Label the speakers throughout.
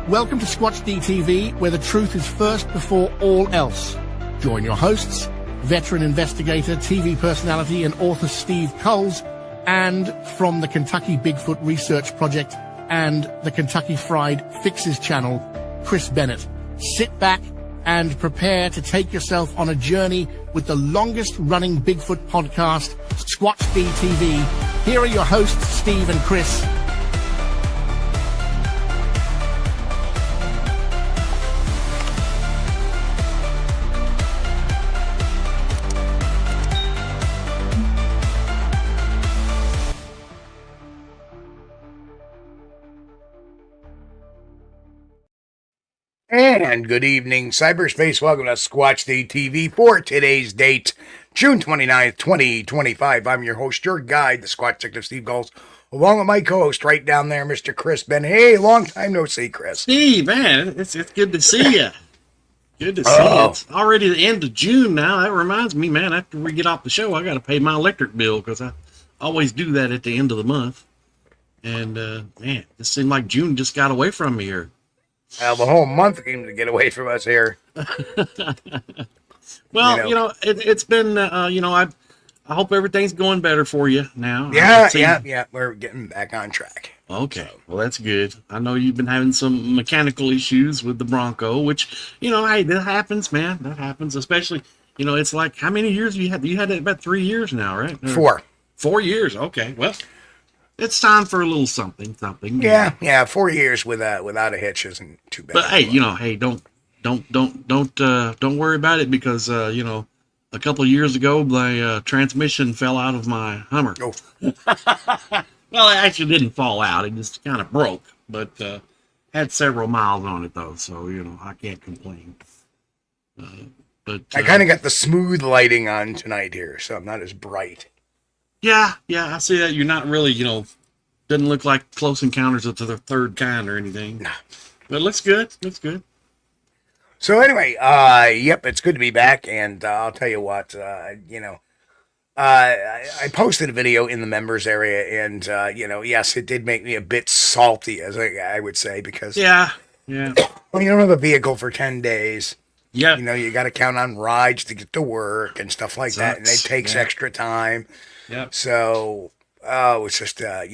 Speaker 1: Welcome to Squatch-D TV, where the truth is first before all else. Join your hosts, veteran investigator, TV personality, and author Steve Kulls, and from the Kentucky Bigfoot Research Project and the Kentucky Fried Fixes channel, Chris Bennett. Sit back and prepare to take yourself on a journey with the longest-running Bigfoot podcast, Squatch-D TV. Here are your hosts, Steve and Chris.
Speaker 2: And good evening, cyberspace. Welcome to Squatch-D TV for today's date, June 29th, 2025. I'm your host, your guide, the Squatch Detective, Steve Kulls, along with my co-host right down there, Mr. Chris Bennett. Hey, long time no see, Chris.
Speaker 3: Steve, man, it's good to see you. Good to see you. It's already the end of June now. That reminds me, man, after we get off the show, I got to pay my electric bill because I always do that at the end of the month. And, man, it seemed like June just got away from me here.
Speaker 2: The whole month came to get away from us here.
Speaker 3: Well, it's been, I hope everything's going better for you now.
Speaker 2: Yeah. We're getting back on track.
Speaker 3: Okay. Well, that's good. I know you've been having some mechanical issues with the Bronco, which, hey, that happens, man. That happens, especially, it's like, how many years you had? You had it about 3 years now, right?
Speaker 2: 4.
Speaker 3: 4 years. Okay. Well, it's time for a little something.
Speaker 2: Yeah. 4 years without a hitch isn't too bad.
Speaker 3: But hey, don't worry about it because a couple of years ago my transmission fell out of my Hummer.
Speaker 2: Oh.
Speaker 3: Well, it actually didn't fall out; it just kind of broke, but had several miles on it though, so I can't complain. But
Speaker 2: I kind of got the smooth lighting on tonight here, so I'm not as bright.
Speaker 3: Yeah, I see that. You're not really, doesn't look like Close Encounters of the Third Kind or anything.
Speaker 2: No.
Speaker 3: But it looks good.
Speaker 2: So anyway, it's good to be back, and I'll tell you what, I posted a video in the members area, and, yes, it did make me a bit salty, as I would say, because...
Speaker 3: Yeah.
Speaker 2: Well, you don't have a vehicle for 10 days.
Speaker 3: Yeah.
Speaker 2: You got to count on rides to get to work and stuff like that, and it takes extra time.
Speaker 3: Yep.
Speaker 2: So, it's just, I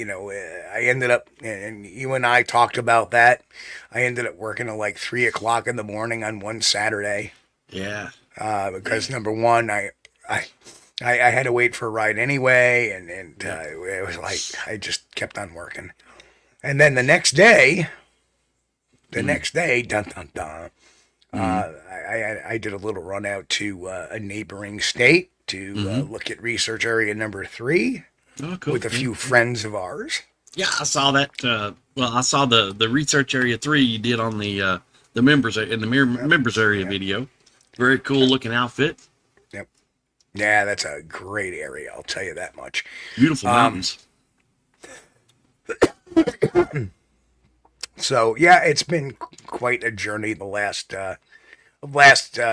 Speaker 2: ended up, and you and I talked about that. I ended up working till like 3 o'clock in the morning on one Saturday.
Speaker 3: Yeah.
Speaker 2: Because number one, I had to wait for a ride anyway, and it was like, I just kept on working. And then the next day, dun dun dun, I did a little run out to a neighboring state to look at research area number 3 with a few friends of ours.
Speaker 3: Yeah, I saw that. I saw the research area 3 you did on the members in the members area video. Very cool looking outfit.
Speaker 2: Yep. Yeah, that's a great area. I'll tell you that much.
Speaker 3: Beautiful mountains.
Speaker 2: So yeah, it's been quite a journey the last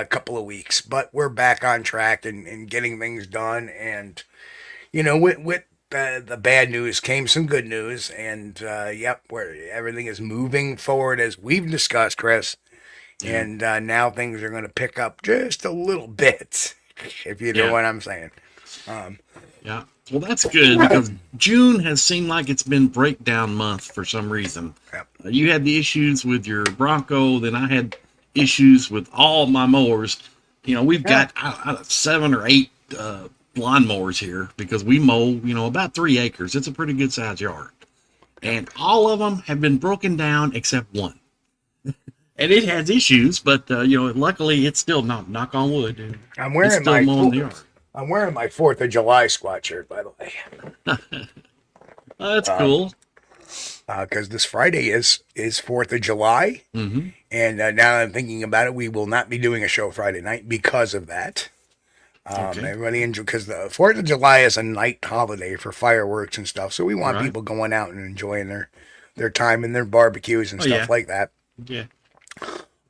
Speaker 2: couple of weeks, but we're back on track and getting things done. And with the bad news came some good news, and where everything is moving forward as we've discussed, Chris. Yeah. And now things are going to pick up just a little bit, if you know what I'm saying.
Speaker 3: Yeah. Well, that's good because June has seemed like it's been breakdown month for some reason.
Speaker 2: Yep.
Speaker 3: You had the issues with your Bronco, then I had issues with all my mowers. We've got 7 or 8 lawnmowers here because we mow, about 3 acres. It's a pretty good sized yard. And all of them have been broken down except one. And it has issues, but, luckily it's still not, knock on wood. Dude.
Speaker 2: I'm wearing my 4th of July squat shirt, by the way.
Speaker 3: That's cool.
Speaker 2: Because this Friday is 4th of July. Mm-hmm. And now I'm thinking about it, we will not be doing a show Friday night because of that. Everybody enjoy, because the 4th of July is a night holiday for fireworks and stuff. So we want people going out and enjoying their time and their barbecues and stuff like that.
Speaker 3: Yeah.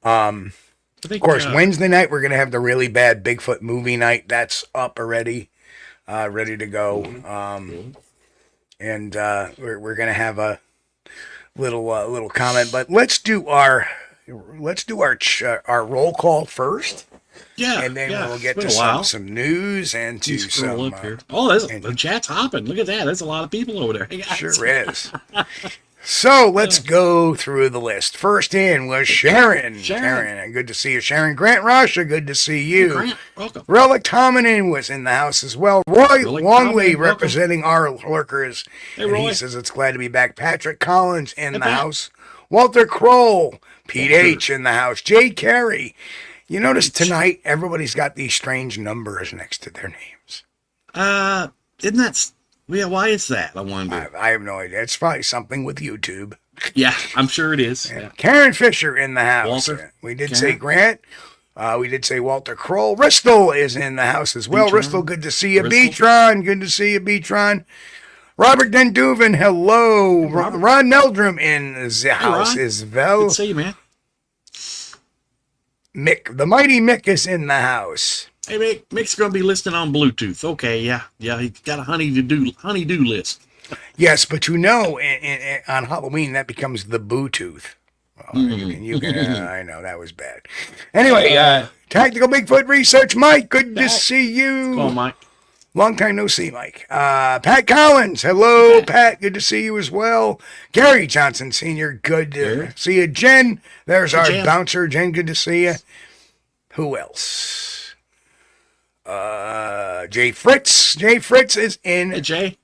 Speaker 2: Of course, Wednesday night, we're going to have the really bad Bigfoot movie night. That's up already, ready to go. And we're going to have little comment. But let's do our roll call first.
Speaker 3: Yeah,
Speaker 2: and then we'll get to some news and to some.
Speaker 3: Up here. Oh, the chat's hopping. Look at that. There's a lot of people over there. Hey,
Speaker 2: sure is. So let's go through the list. First in was Sharon. Sharon, good to see you. Sharon Grant Russia, good to see you.
Speaker 3: Grant, welcome.
Speaker 2: Relic Hominin was in the house as well. Roy Longley representing our lurkers.
Speaker 3: Hey, Roy.
Speaker 2: He says it's glad to be back. Patrick Collins in the house. Walter Kroll. Pete H. in the house. Jay Carey. You notice tonight everybody's got these strange numbers next to their names.
Speaker 3: Isn't that... Yeah, why is that? I wonder.
Speaker 2: I have no idea. It's probably something with YouTube.
Speaker 3: Yeah, I'm sure it is.
Speaker 2: Yeah. Karen Fisher in the house.
Speaker 3: Walter.
Speaker 2: We did say Grant. We did say Walter Kroll. Ristel is in the house as well. Ristel, good to see you. Beatron, good to see you, Beatron. Robert Denduven, hello. Ron Neldrum in the house as well.
Speaker 3: Good to see you, man.
Speaker 2: Mick, the mighty Mick is in the house.
Speaker 3: Hey, Mick's going to be listening on Bluetooth. Okay, yeah, he's got a honey-do list.
Speaker 2: Yes, but you know, on Halloween, that becomes the Bluetooth. Well, you can, I know, that was bad. Anyway, Tactical Bigfoot Research, Mike, good to see you.
Speaker 3: Come on, Mike.
Speaker 2: Long time no see, Mike. Pat Collins, hello, Pat, good to see you as well. Gary Johnson Sr., good to see you. Jen, there's our bouncer. Jen, good to see you. Who else? Jay Fritz. Jay Fritz is in.
Speaker 3: Hey, Jay.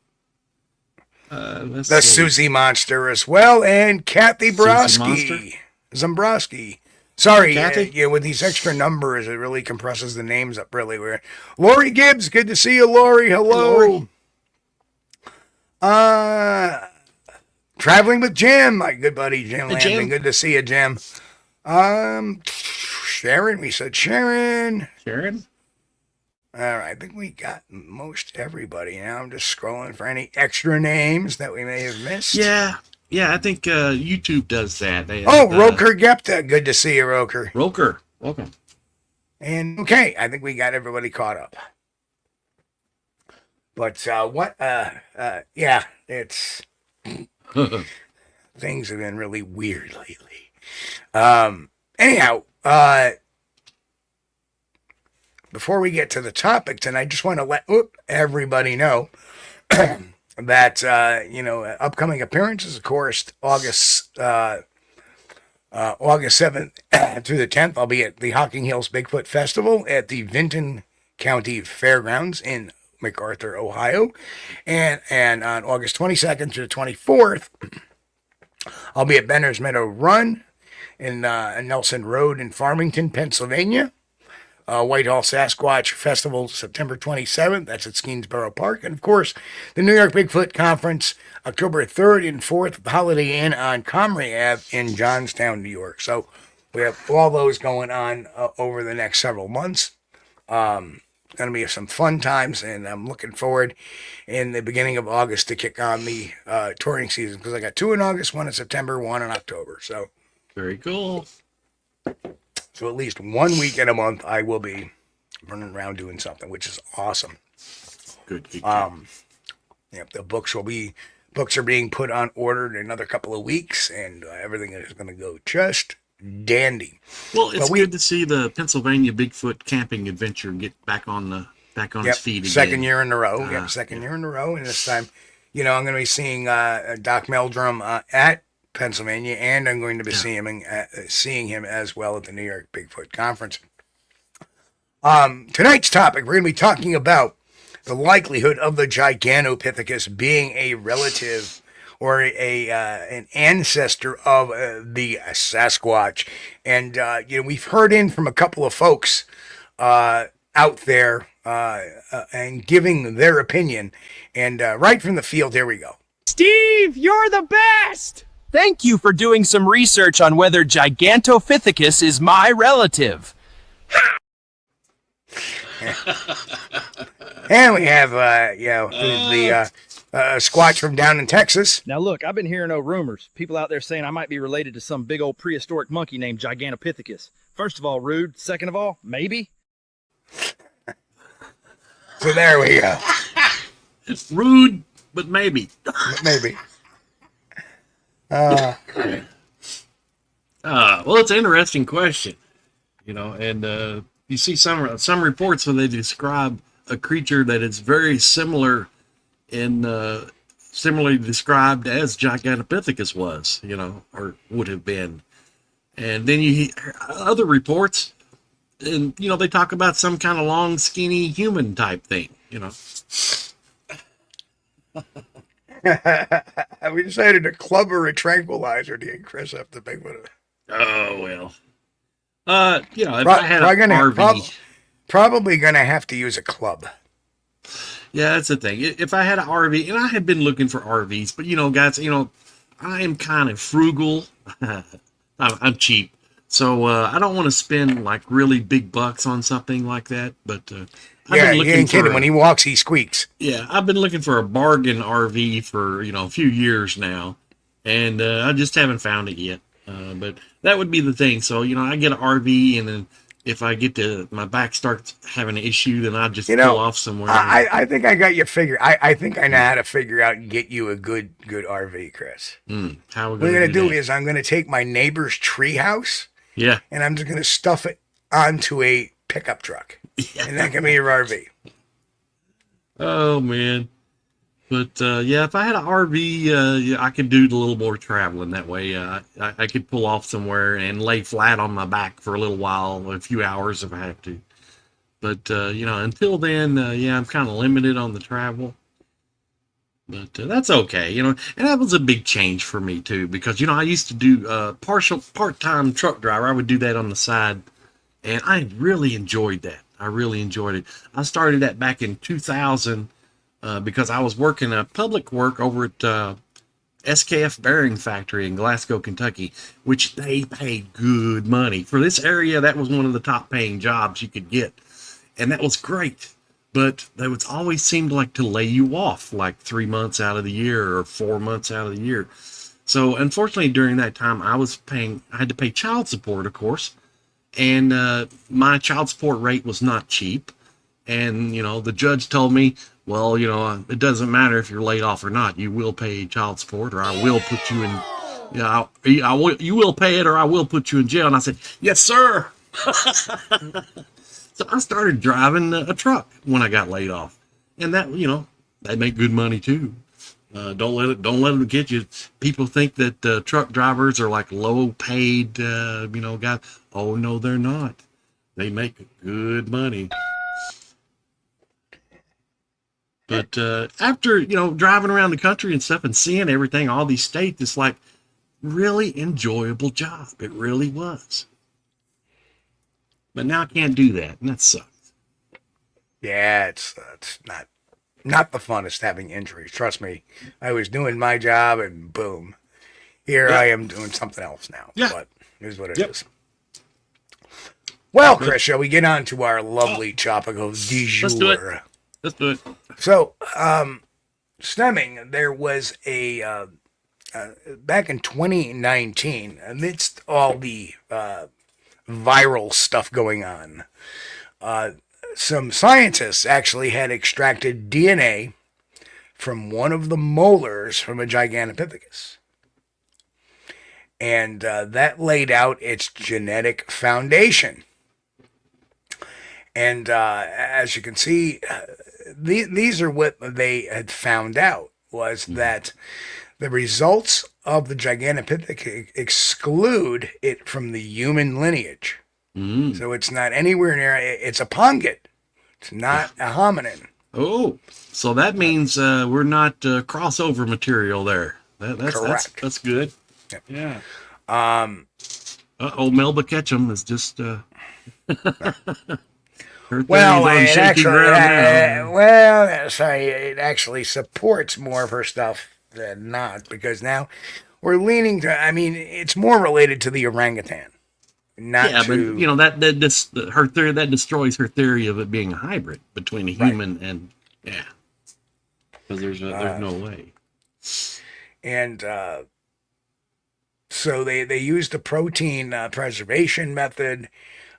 Speaker 2: The Susie Monster as well, and Kathy Brosky. Zombrowski. Sorry, Kathy? With these extra numbers, it really compresses the names up really weird. Lori Gibbs, good to see you, Lori. Hello. Hey, Traveling with Jim, my good buddy Jim Landon. Good to see you, Jim. Sharon, we said Sharon.
Speaker 3: Sharon?
Speaker 2: All right, I think we got most everybody. Now I'm just scrolling for any extra names that we may have missed.
Speaker 3: Yeah, I think YouTube does that.
Speaker 2: Roker Gepta. Good to see you, Roker.
Speaker 3: Roker, welcome.
Speaker 2: And okay, I think we got everybody caught up. But it's things have been really weird lately. Anyhow, before we get to the topic tonight, I just want to let everybody know that, upcoming appearances, of course, August 7th through the 10th, I'll be at the Hocking Hills Bigfoot Festival at the Vinton County Fairgrounds in MacArthur, Ohio. And on August 22nd through the 24th, I'll be at Benner's Meadow Run in Nelson Road in Farmington, Pennsylvania. Whitehall Sasquatch Festival, September 27th. That's at Skeensboro Park. And, of course, the New York Bigfoot Conference, October 3rd and 4th at the Holiday Inn on Comrie Ave in Johnstown, New York. So we have all those going on over the next several months. Going to be some fun times, and I'm looking forward in the beginning of August to kick on the touring season, because I got 2 in August, 1 in September, 1 in October. So
Speaker 3: very cool.
Speaker 2: So at least 1 week in a month, I will be running around doing something, which is awesome.
Speaker 3: Good.
Speaker 2: The books are being put on order in another couple of weeks, and everything is going to go just dandy.
Speaker 3: Well, it's good to see the Pennsylvania Bigfoot camping adventure get back on its feet again.
Speaker 2: Second year in a row. Second year in a row, and this time, I'm going to be seeing Doc Meldrum at Pennsylvania, and I'm going to be seeing him as well at the New York Bigfoot Conference. Tonight's topic, we're going to be talking about the likelihood of the Giganopithecus being a relative or an ancestor of the Sasquatch. And we've heard in from a couple of folks out there and giving their opinion. And right from the field, here we go.
Speaker 4: Steve, you're the best! Thank you for doing some research on whether Gigantopithecus is my relative.
Speaker 2: And we have, the Squatch from down in Texas.
Speaker 5: Now look, I've been hearing rumors. People out there saying I might be related to some big old prehistoric monkey named Giganopithecus. First of all, rude. Second of all, maybe.
Speaker 2: So there we go.
Speaker 3: It's rude, but maybe.
Speaker 2: Maybe.
Speaker 3: Well, it's an interesting question, and you see some reports where they describe a creature that is very similar in similarly described as Gigantopithecus was, or would have been. And then you hear other reports, and they talk about some kind of long, skinny human type thing.
Speaker 2: We decided to club or a tranquilizer to get Chris up the big one.
Speaker 3: Oh well. If I had an RV,
Speaker 2: probably gonna have to use a club.
Speaker 3: Yeah, that's the thing. If I had an RV, and I had been looking for RVs, but guys, I am kind of frugal. I'm cheap, so I don't want to spend like really big bucks on something like that. But I've been looking
Speaker 2: you ain't kidding. When he walks, he squeaks.
Speaker 3: Yeah, I've been looking for a bargain RV for a few years now, and I just haven't found it yet. But that would be the thing. So I get an RV, and then if I get to my back starts having an issue, then I just pull off somewhere.
Speaker 2: I think I got you figured. I think I know how to figure out and get you a good RV, Chris.
Speaker 3: How
Speaker 2: what I'm gonna do is I'm gonna take my neighbor's tree house.
Speaker 3: Yeah.
Speaker 2: And I'm just gonna stuff it onto a pickup truck. Yeah. And that can be your RV.
Speaker 3: Oh man. But if I had an RV, I could do a little more traveling that way. I could pull off somewhere and lay flat on my back for a little while, a few hours if I have to. But until then, I'm kind of limited on the travel. But that's okay, and that was a big change for me too, because I used to do part-time truck driver. I would do that on the side, and I really enjoyed that. I really enjoyed it. I started that back in 2000. Because I was working public work over at SKF Bearing Factory in Glasgow, Kentucky, which they paid good money. For this area, that was one of the top paying jobs you could get. And that was great. But they would always seem like to lay you off like 3 months out of the year or 4 months out of the year. So unfortunately, during that time, I had to pay child support, of course. And my child support rate was not cheap. And, the judge told me, well, it doesn't matter if you're laid off or not. You will pay child support, or I will put you in. You will pay it, or I will put you in jail. And I said, yes, sir. So I started driving a truck when I got laid off, and that they make good money too. Don't let them get you. People think that truck drivers are like low paid, guys. Oh no, they're not. They make good money. But after, driving around the country and stuff and seeing everything, all these states, it's like really enjoyable job. It really was. But now I can't do that, and that sucks.
Speaker 2: Yeah, it's not the funnest having injuries. Trust me. I was doing my job, and boom. Here I am doing something else now.
Speaker 3: Yeah.
Speaker 2: But it is what it is. Well, Chris, shall we get on to our lovely topic of du jour?
Speaker 3: Let's do it.
Speaker 2: So, stemming, there was a, back in 2019, amidst all the viral stuff going on, some scientists actually had extracted DNA from one of the molars from a Giganopithecus. And that laid out its genetic foundation. And as you can see, these are what they had found out, was that the results of the Giganopithecus exclude it from the human lineage. So it's not anywhere near, it's a pongit. It's not a hominin.
Speaker 3: Oh, so that means we're not crossover material there.
Speaker 2: Correct.
Speaker 3: That's good.
Speaker 2: Yep.
Speaker 3: Yeah. Melba Ketchum is just...
Speaker 2: it actually supports more of her stuff than not, because now we're leaning to, it's more related to the orangutan. But her theory, that destroys her theory of it being a hybrid between a human and,
Speaker 3: because there's no way.
Speaker 2: And so they used the protein preservation method,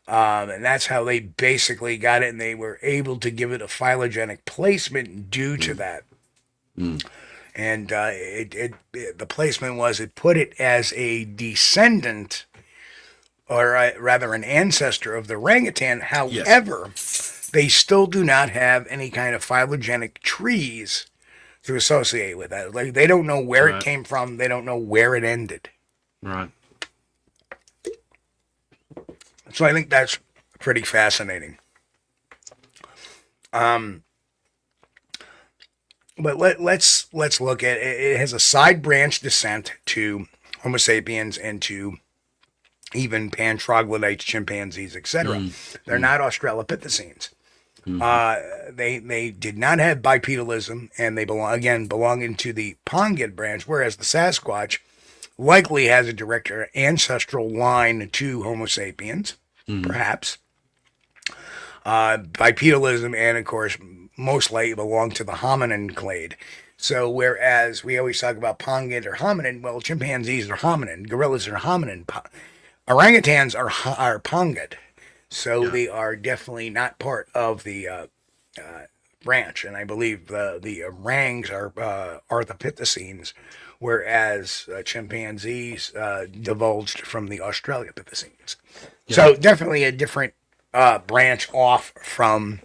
Speaker 2: and that's how they basically got it, and they were able to give it a phylogenetic placement due to that. And the placement was it put it as a descendant, or rather an ancestor of the orangutan. However, they still do not have any kind of phylogenetic trees to associate with that. Like, they don't know where it came from. They don't know where it ended.
Speaker 3: Right.
Speaker 2: So I think that's pretty fascinating. But let's look at it. It has a side branch descent to Homo sapiens and to even pan-troglodytes, chimpanzees, etc. They're not Australopithecines. They did not have bipedalism, and they belong into the Pongid branch, whereas the Sasquatch likely has a direct ancestral line to Homo sapiens, perhaps. Bipedalism, and of course, most likely belong to the hominin clade. So whereas we always talk about Pongid or hominin, well, chimpanzees are hominin, gorillas are hominin, orangutans are Pongid. So they are definitely not part of the branch, and I believe the orangs are Arthropithecines, whereas chimpanzees divulged from the Australopithecines. So definitely a different branch off from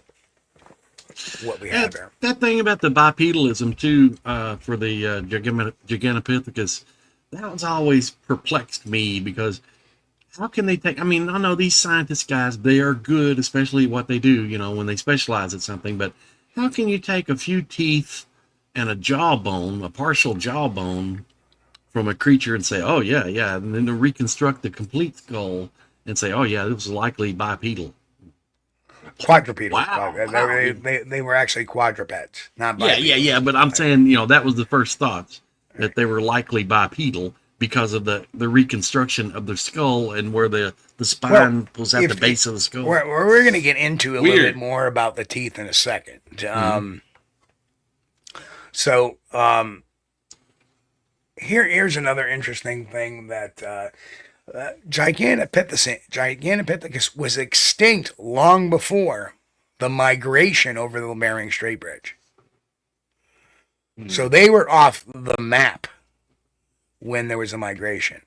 Speaker 2: what we have there.
Speaker 3: That thing about the bipedalism too, for the Giganopithecus, that one's always perplexed me, because how can they take, I mean, I know these scientist guys, they are good, especially what they do, you know, when they specialize at something, but how can you take a few teeth and a jawbone, a partial jawbone from a creature and say, oh yeah, and then to reconstruct the complete skull and say, oh yeah, it was likely bipedal.
Speaker 2: Quadrupedal.
Speaker 3: Wow.
Speaker 2: They were actually quadrupeds, not bipedal.
Speaker 3: Yeah, but I'm saying, you know, that was the first thoughts, that they were likely bipedal, because of the reconstruction of the skull and where the spine was at the base of the skull.
Speaker 2: We're going to get into a little bit more about the teeth in a second. Here's another interesting thing, that Giganopithecus was extinct long before the migration over the Bering Strait Bridge. So they were off the map when there was a migration.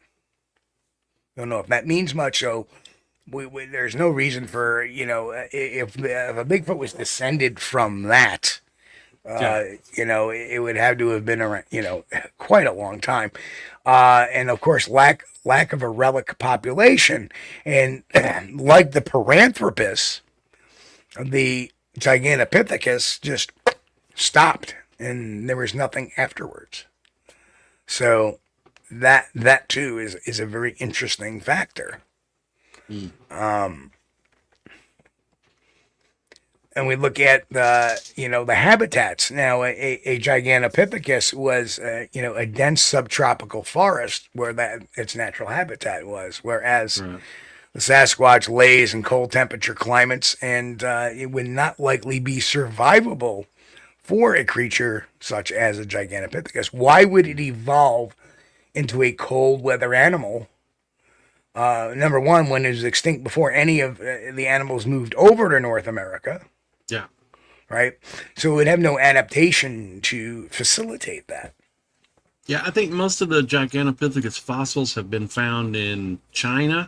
Speaker 2: Don't know if that means much. So there's no reason for, you know, if a Bigfoot was descended from that, you know, it would have to have been around, you know, quite a long time. And of course, lack of a relic population, and like the Paranthropus, the Giganopithecus just stopped, and there was nothing afterwards. So that too is a very interesting factor. And we look at the habitats. Now, a Giganopithecus was a dense subtropical forest where its natural habitat was, whereas the Sasquatch lays in cold temperature climates, and it would not likely be survivable for a creature such as a Giganopithecus. Why would it evolve into a cold weather animal? Number one, when it was extinct before any of the animals moved over to North America.
Speaker 3: Yeah.
Speaker 2: Right? So it would have no adaptation to facilitate that.
Speaker 3: Yeah, I think most of the Giganopithecus fossils have been found in China,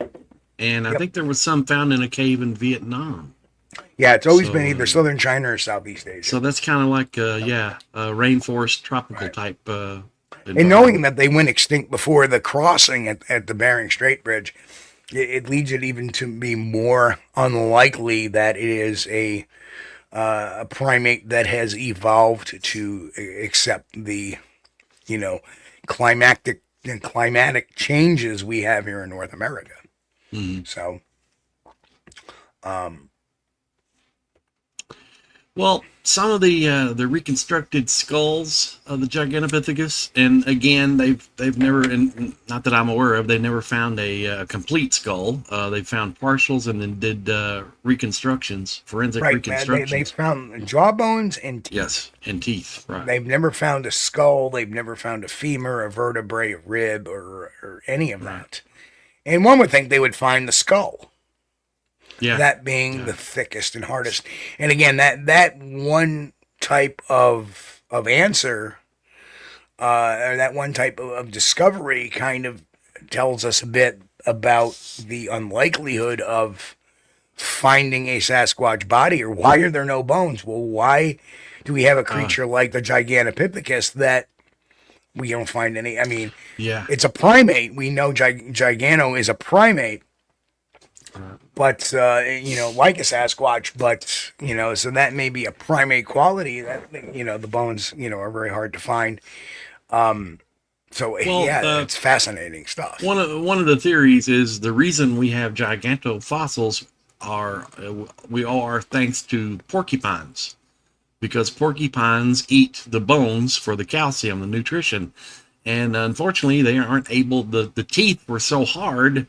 Speaker 3: and I think there was some found in a cave in Vietnam.
Speaker 2: Yeah, it's always been either southern China or Southeast Asia.
Speaker 3: So that's kind of like, a rainforest tropical type.
Speaker 2: And knowing that they went extinct before the crossing at the Bering Strait Bridge, it leads it even to be more unlikely that it is a primate that has evolved to accept the, climatic changes we have here in North America. So,
Speaker 3: well, some of the reconstructed skulls of the Giganopithecus, and again, they've never, and not that I'm aware of, they never found a complete skull. They found partials and then did reconstructions, forensic reconstructions.
Speaker 2: They found jawbones and teeth.
Speaker 3: Yes, and teeth. Right.
Speaker 2: They've never found a skull. They've never found a femur, a vertebrae, a rib, or any of that. And one would think they would find the skull.
Speaker 3: Yeah.
Speaker 2: That being the thickest and hardest. And again, that one type of answer or that one type of discovery kind of tells us a bit about the unlikelihood of finding a Sasquatch body, or why are there no bones? Well, why do we have a creature like the Giganopithecus that we don't find any? I mean, it's a primate. We know Gigano is a primate, but like a Sasquatch, but so that may be a primate quality that the bones are very hard to find. It's fascinating stuff.
Speaker 3: One of the theories is the reason we have gigantofossils are thanks to porcupines, because porcupines eat the bones for the calcium, the nutrition, and unfortunately they aren't able. The teeth were so hard,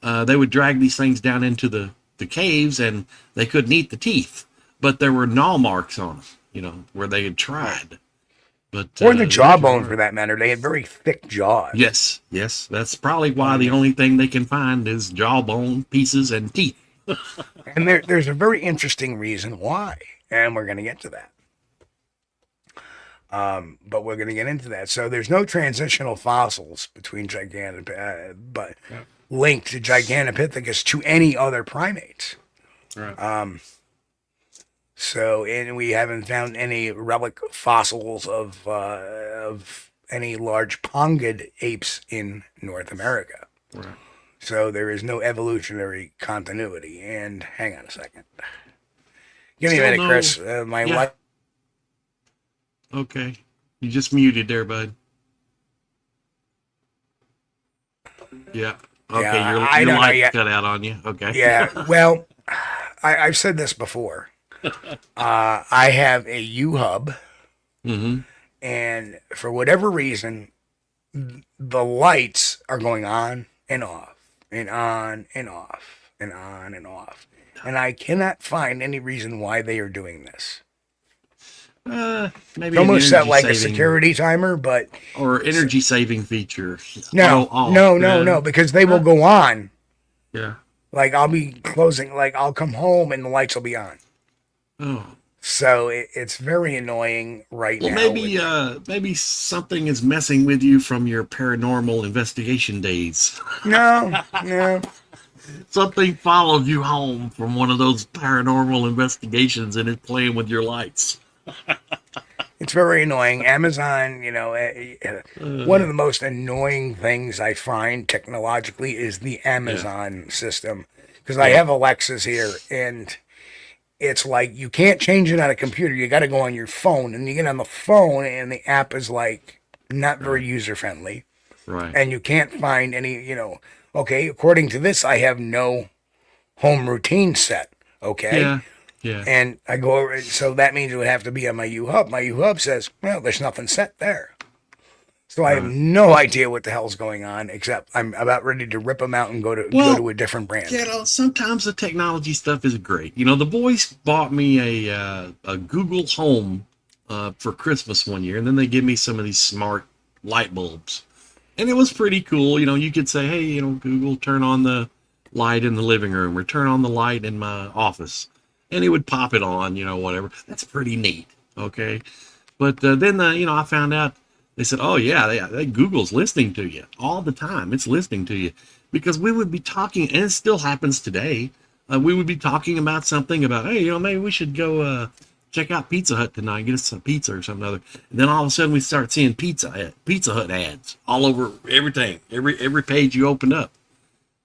Speaker 3: they would drag these things down into the caves, and they couldn't eat the teeth, but there were gnaw marks on them, where they had tried. But,
Speaker 2: or the jawbone, for that matter. They had very thick jaws.
Speaker 3: Yes. That's probably why the only thing they can find is jawbone pieces and teeth.
Speaker 2: And there's a very interesting reason why, and we're going to get to that. But we're going to get into that. So there's no transitional fossils between linked to Giganopithecus to any other primates.
Speaker 3: Right.
Speaker 2: And we haven't found any relic fossils of any large pongid apes in North America.
Speaker 3: Right.
Speaker 2: So there is no evolutionary continuity. And hang on a second. Give me a minute, Chris. Wife.
Speaker 3: Okay. You just muted there, bud. Yeah. Okay, your light cut out on you. Okay.
Speaker 2: Yeah. Well, I've said this before. I have a U-hub, and for whatever reason, the lights are going on and off, and on and off, and on and off, and I cannot find any reason why they are doing this.
Speaker 3: Maybe
Speaker 2: almost set like a security timer, but
Speaker 3: or energy saving feature.
Speaker 2: No, because they will go on.
Speaker 3: Yeah.
Speaker 2: Like I'll be closing, like I'll come home and the lights will be on.
Speaker 3: Oh.
Speaker 2: So it's very annoying right now.
Speaker 3: Well, maybe something is messing with you from your paranormal investigation days.
Speaker 2: No.
Speaker 3: Something followed you home from one of those paranormal investigations and it's playing with your lights.
Speaker 2: It's very annoying. Amazon, one of the most annoying things I find technologically is the Amazon system. Because I have Alexas here, and it's like you can't change it on a computer. You got to go on your phone, and you get on the phone, and the app is like not very user friendly.
Speaker 3: Right.
Speaker 2: And you can't find any, okay, according to this, I have no home routine set. Okay.
Speaker 3: Yeah.
Speaker 2: And I go over, so that means it would have to be on my U-hub. My U-hub says, well, there's nothing set there. So I have no idea what the hell's going on, except I'm about ready to rip them out and go to a different brand.
Speaker 3: Sometimes the technology stuff is great. The boys bought me a Google Home for Christmas one year, and then they give me some of these smart light bulbs. And it was pretty cool. You could say, hey, Google, turn on the light in the living room or turn on the light in my office. And it would pop it on, whatever. That's pretty neat, okay? But then, I found out, they said, oh, yeah, Google's listening to you all the time. It's listening to you. Because we would be talking, and it still happens today, we would be talking about something about, hey, maybe we should go check out Pizza Hut tonight, get us some pizza or something other. And then all of a sudden we start seeing Pizza Hut ads all over everything, every page you open up.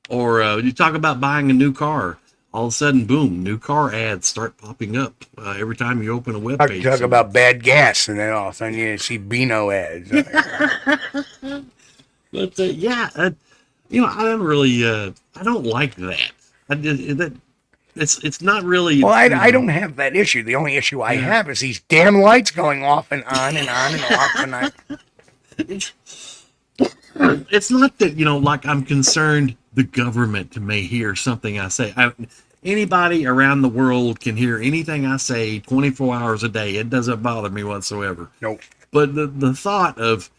Speaker 3: Or you talk about buying a new car. All of a sudden, boom, new car ads start popping up every time you open a web page.
Speaker 2: Talk about bad gas, and then all of a sudden you see Beano ads.
Speaker 3: But, I don't really, I don't like that. It's not really...
Speaker 2: Well, I don't have that issue. The only issue I have is these damn lights going off and on and on and off. And
Speaker 3: it's not that, like I'm concerned the government may hear something I say. Anybody around the world can hear anything I say 24 hours a day. It doesn't bother me whatsoever.
Speaker 2: Nope.
Speaker 3: But the thought of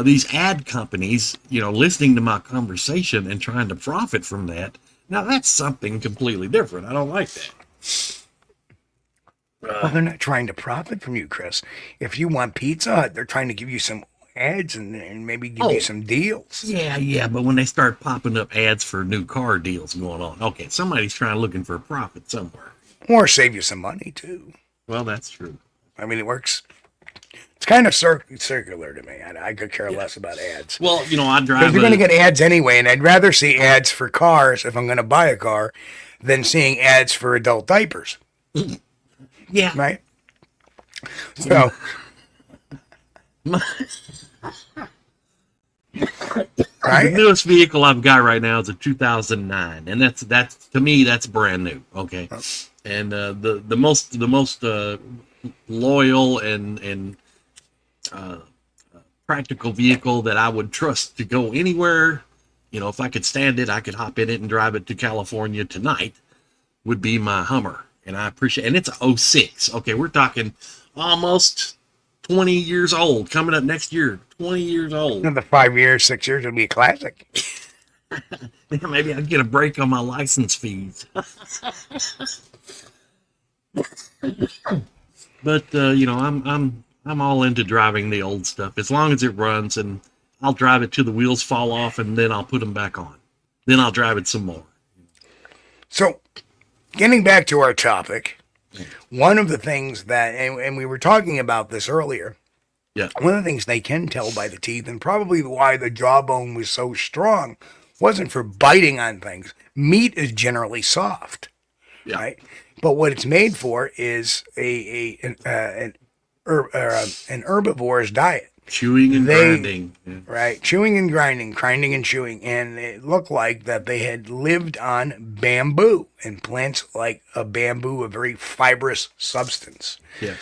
Speaker 3: these ad companies, listening to my conversation and trying to profit from that, now that's something completely different. I don't like that.
Speaker 2: Well, they're not trying to profit from you, Chris. If you want Pizza Hut, they're trying to give you some ads and maybe give you some deals.
Speaker 3: Yeah, but when they start popping up ads for new car deals going on, okay, somebody's looking for a profit somewhere.
Speaker 2: Or save you some money, too.
Speaker 3: Well, that's true.
Speaker 2: I mean, it works. It's kind of circular to me. I could care less about ads.
Speaker 3: Well, I drive.
Speaker 2: Because you're going to get ads anyway, and I'd rather see ads for cars if I'm going to buy a car than seeing ads for adult diapers.
Speaker 3: Yeah.
Speaker 2: Right? So. Right?
Speaker 3: The newest vehicle I've got right now is a 2009, and that's to me that's brand new. Okay, and the most loyal and practical vehicle that I would trust to go anywhere, if I could stand it, I could hop in it and drive it to California tonight, would be my Hummer. And I appreciate, and it's a 06. Okay, we're talking almost 20 years old, coming up next year, 20 years old.
Speaker 2: Another 5 years, 6 years, it'll be a classic.
Speaker 3: Maybe I'll get a break on my license fees. But I'm all into driving the old stuff as long as it runs, and I'll drive it till the wheels fall off, and then I'll put them back on. Then I'll drive it some more.
Speaker 2: So, getting back to our topic, one of the things that, and we were talking about this earlier, one of the things they can tell by the teeth, and probably why the jawbone was so strong, wasn't for biting on things. Meat is generally soft, right? But what it's made for is an herbivore's diet.
Speaker 3: Chewing and grinding.
Speaker 2: Right, chewing and grinding and chewing. And it looked like that they had lived on bamboo, and plants like a bamboo, a very fibrous substance.
Speaker 3: Yes.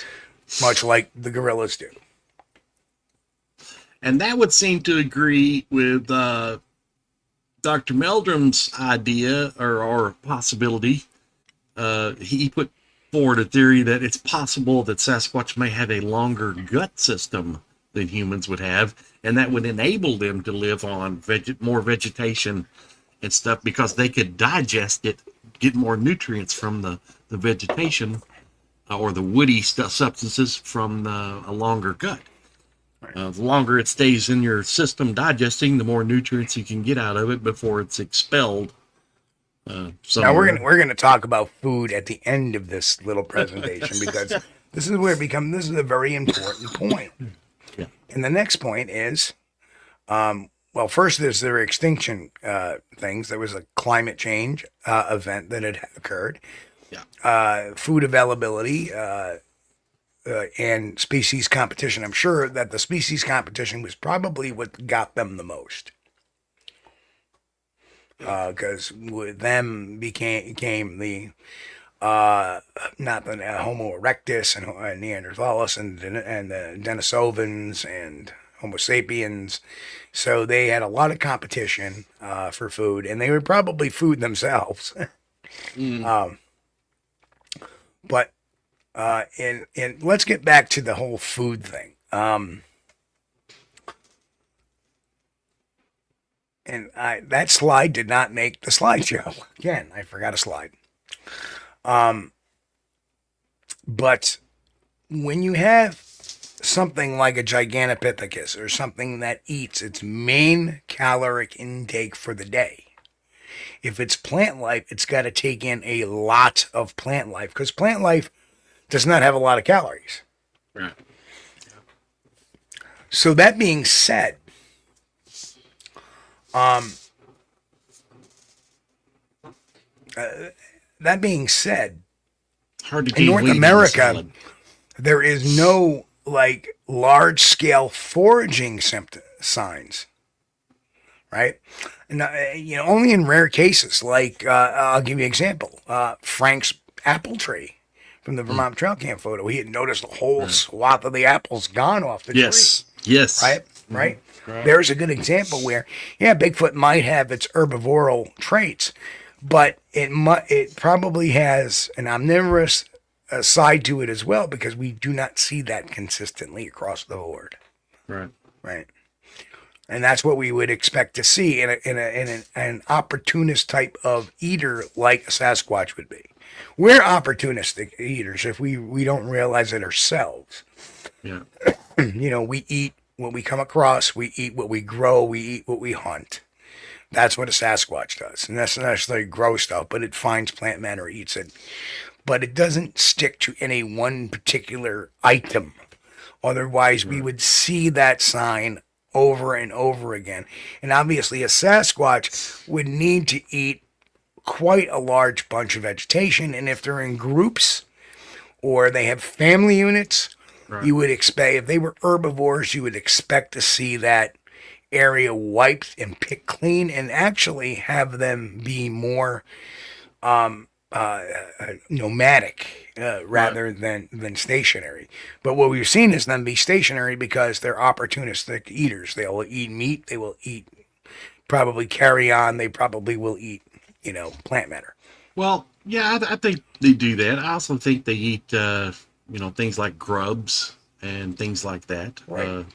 Speaker 2: Much like the gorillas do.
Speaker 3: And that would seem to agree with Dr. Meldrum's idea or possibility. He put forward a theory that it's possible that Sasquatch may have a longer gut system than humans would have, and that would enable them to live on more vegetation and stuff because they could digest it, get more nutrients from the vegetation or the woody substances from a longer gut. The longer it stays in your system digesting, the more nutrients you can get out of it before it's expelled.
Speaker 2: Now we're gonna talk about food at the end of this little presentation because this is a very important point.
Speaker 3: Yeah.
Speaker 2: And the next point is, first there's their extinction things. There was a climate change event that had occurred.
Speaker 3: Yeah.
Speaker 2: Food availability and species competition. I'm sure that the species competition was probably what got them the most. Because with them became the not the Homo erectus and Neanderthalis and the Denisovans and Homo sapiens, so they had a lot of competition for food, and they would probably food themselves. But let's get back to the whole food thing. And that slide did not make the slideshow. Again, I forgot a slide. But when you have something like a Giganopithecus or something that eats its main caloric intake for the day, if it's plant life, it's got to take in a lot of plant life because plant life does not have a lot of calories.
Speaker 3: Right.
Speaker 2: So that being said,
Speaker 3: hard to
Speaker 2: in North America, there is no large scale foraging signs, right? And, only in rare cases, I'll give you an example. Frank's apple tree from the Vermont Trail Camp photo. He had noticed a whole swath of the apples gone off the tree.
Speaker 3: Yes.
Speaker 2: Right? Right? There's a good example where, Bigfoot might have its herbivoral traits, but it probably has an omnivorous side to it as well because we do not see that consistently across the board.
Speaker 3: Right.
Speaker 2: Right. And that's what we would expect to see in an opportunist type of eater like a Sasquatch would be. We're opportunistic eaters if we don't realize it ourselves.
Speaker 3: Yeah.
Speaker 2: We eat what we come across, we eat what we grow, we eat what we hunt. That's what a Sasquatch does. And that's not necessarily grow stuff, but it finds plant matter, eats it. But it doesn't stick to any one particular item. Otherwise, we would see that sign over and over again. And obviously, a Sasquatch would need to eat quite a large bunch of vegetation. And if they're in groups or they have family units, you would expect, if they were herbivores, you would expect to see that area wiped and picked clean, and actually have them be more nomadic rather than stationary. But what we've seen is them be stationary because they're opportunistic eaters. They'll eat meat. They will eat probably carrion. They probably will eat, plant matter.
Speaker 3: Well, yeah, I think they do that. I also think they eat, things like grubs and things like that.
Speaker 2: Right.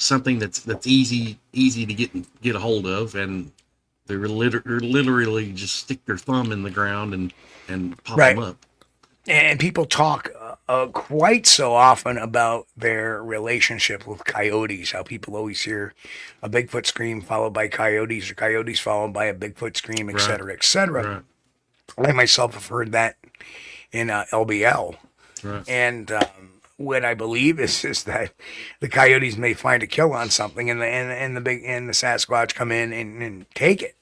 Speaker 3: Something that's easy to get a hold of, and they literally just stick their thumb in the ground and pop them up.
Speaker 2: And people talk quite so often about their relationship with coyotes, how people always hear a Bigfoot scream followed by coyotes, or coyotes followed by a Bigfoot scream, et cetera, et cetera. Right. I myself have heard that in LBL. Right. And what I believe is that the coyotes may find a kill on something, and the Sasquatch come in and take it.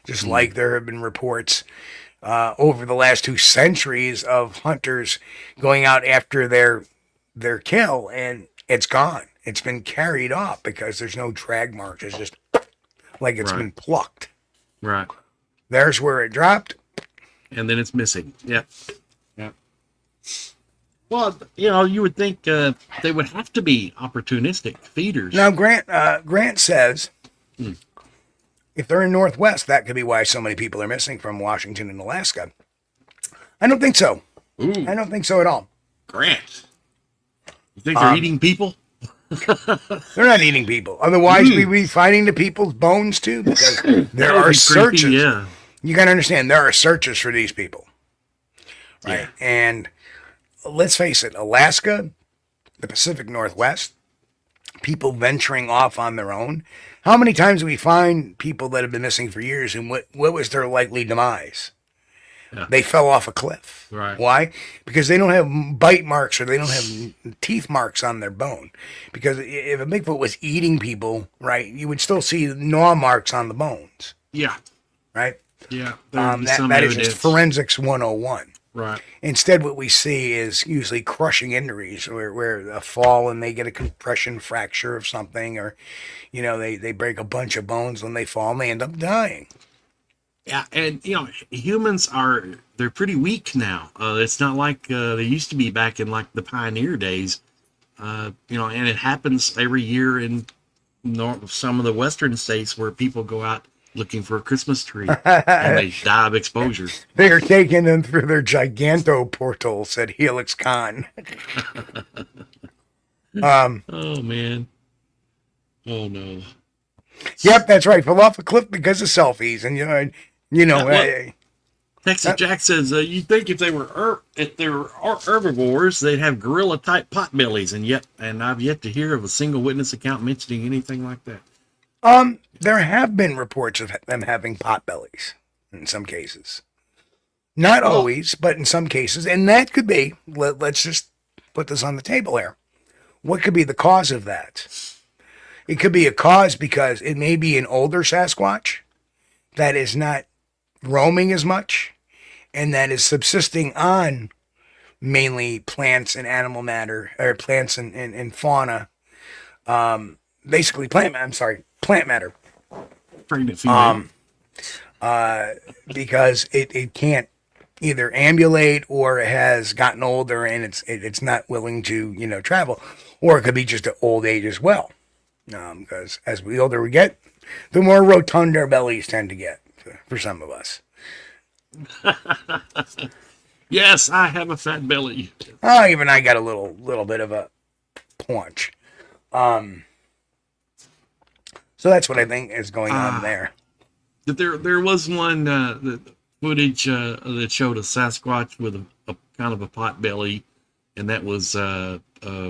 Speaker 2: Just like there have been reports over the last 2 centuries of hunters going out after their kill, and it's gone. It's been carried off because there's no drag marks. It's just like it's been plucked.
Speaker 3: Right.
Speaker 2: There's where it dropped.
Speaker 3: And then it's missing. Yeah. Yeah. Well, you would think they would have to be opportunistic feeders.
Speaker 2: Now, Grant says if they're in Northwest, that could be why so many people are missing from Washington and Alaska. I don't think so.
Speaker 3: Ooh.
Speaker 2: I don't think so at all.
Speaker 3: Grant, you think they're eating people?
Speaker 2: They're not eating people. Otherwise, we'd be finding the people's bones too, because there are searches.
Speaker 3: Creepy, yeah.
Speaker 2: You got to understand, there are searches for these people. Right? Yeah. And let's face it, Alaska, the Pacific Northwest, people venturing off on their own. How many times do we find people that have been missing for years, and what was their likely demise? Yeah. They fell off a cliff.
Speaker 3: Right.
Speaker 2: Why? Because they don't have bite marks, or they don't have teeth marks on their bone. Because if a Bigfoot was eating people, right, you would still see gnaw marks on the bones.
Speaker 3: Yeah.
Speaker 2: Right?
Speaker 3: Yeah.
Speaker 2: That is just forensics 101.
Speaker 3: Right.
Speaker 2: Instead, what we see is usually crushing injuries, where a fall and they get a compression fracture of something, or, they break a bunch of bones when they fall and they end up dying.
Speaker 3: Yeah, and humans they're pretty weak now. It's not like they used to be back in like the pioneer days. And it happens every year in some of the western states where people go out looking for a Christmas tree and they die of exposure.
Speaker 2: They are taking them through their giganto portal, said Helix Khan.
Speaker 3: Oh man. Oh no.
Speaker 2: Yep, that's right. Fell off a cliff because of selfies, and
Speaker 3: Texas Jack says you think if they were herbivores, they'd have gorilla type potbellies, and I've yet to hear of a single witness account mentioning anything like that.
Speaker 2: There have been reports of them having potbellies in some cases. Not always, but in some cases. And that could be, let's just put this on the table here. What could be the cause of that? It could be a cause because it may be an older Sasquatch that is not roaming as much and that is subsisting on mainly plants and animal matter, or plants and fauna. Basically plant matter. Because it can't either ambulate, or it has gotten older and it's not willing to travel, or it could be just an old age as well. Because as the older we get, the more rotund our bellies tend to get for some of us.
Speaker 3: Yes, I have a fat belly.
Speaker 2: Even I got a little bit of a paunch. So that's what I think is going on there.
Speaker 3: There was one the footage that showed a Sasquatch with a kind of a pot belly, and that was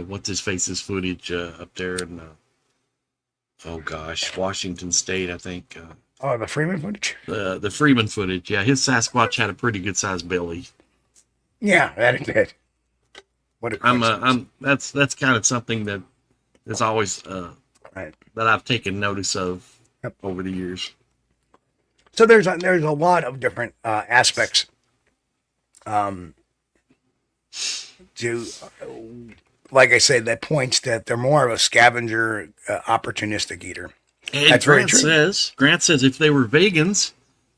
Speaker 3: what's his face's footage up there in oh gosh, Washington State, I think.
Speaker 2: Oh, the Freeman footage?
Speaker 3: The Freeman footage. Yeah, his Sasquatch had a pretty good sized belly.
Speaker 2: Yeah, that it did. What a coincidence.
Speaker 3: That's kind of something that is always
Speaker 2: Right.
Speaker 3: that I've taken notice of
Speaker 2: Yep.
Speaker 3: over the years.
Speaker 2: So there's a lot of different aspects to, like I said, that points that they're more of a scavenger, opportunistic eater.
Speaker 3: And
Speaker 2: That's very
Speaker 3: Grant says if they were vegans,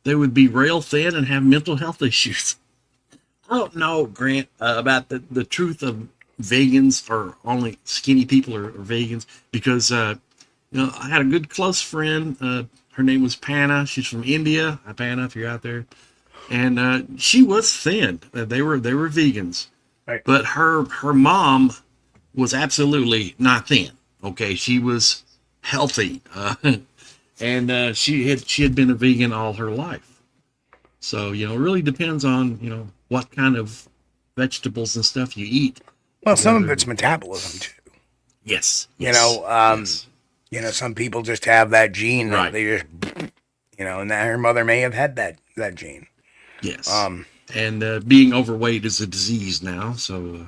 Speaker 3: they would be rail thin and have mental health issues. I don't know, Grant, about the truth of vegans or only skinny people are vegans, because I had a good close friend. Her name was Panna. She's from India. Hi, Panna, if you're out there. And she was thin. They were vegans,
Speaker 2: Right.
Speaker 3: but her mom was absolutely not thin. Okay, she was healthy, and she had been a vegan all her life. So it really depends on what kind of vegetables and stuff you eat.
Speaker 2: Well, some of it's metabolism too.
Speaker 3: Yes.
Speaker 2: Yes. Some people just have that gene that
Speaker 3: Right.
Speaker 2: they just, and that her mother may have had that gene.
Speaker 3: Yes. And being overweight is a disease now. So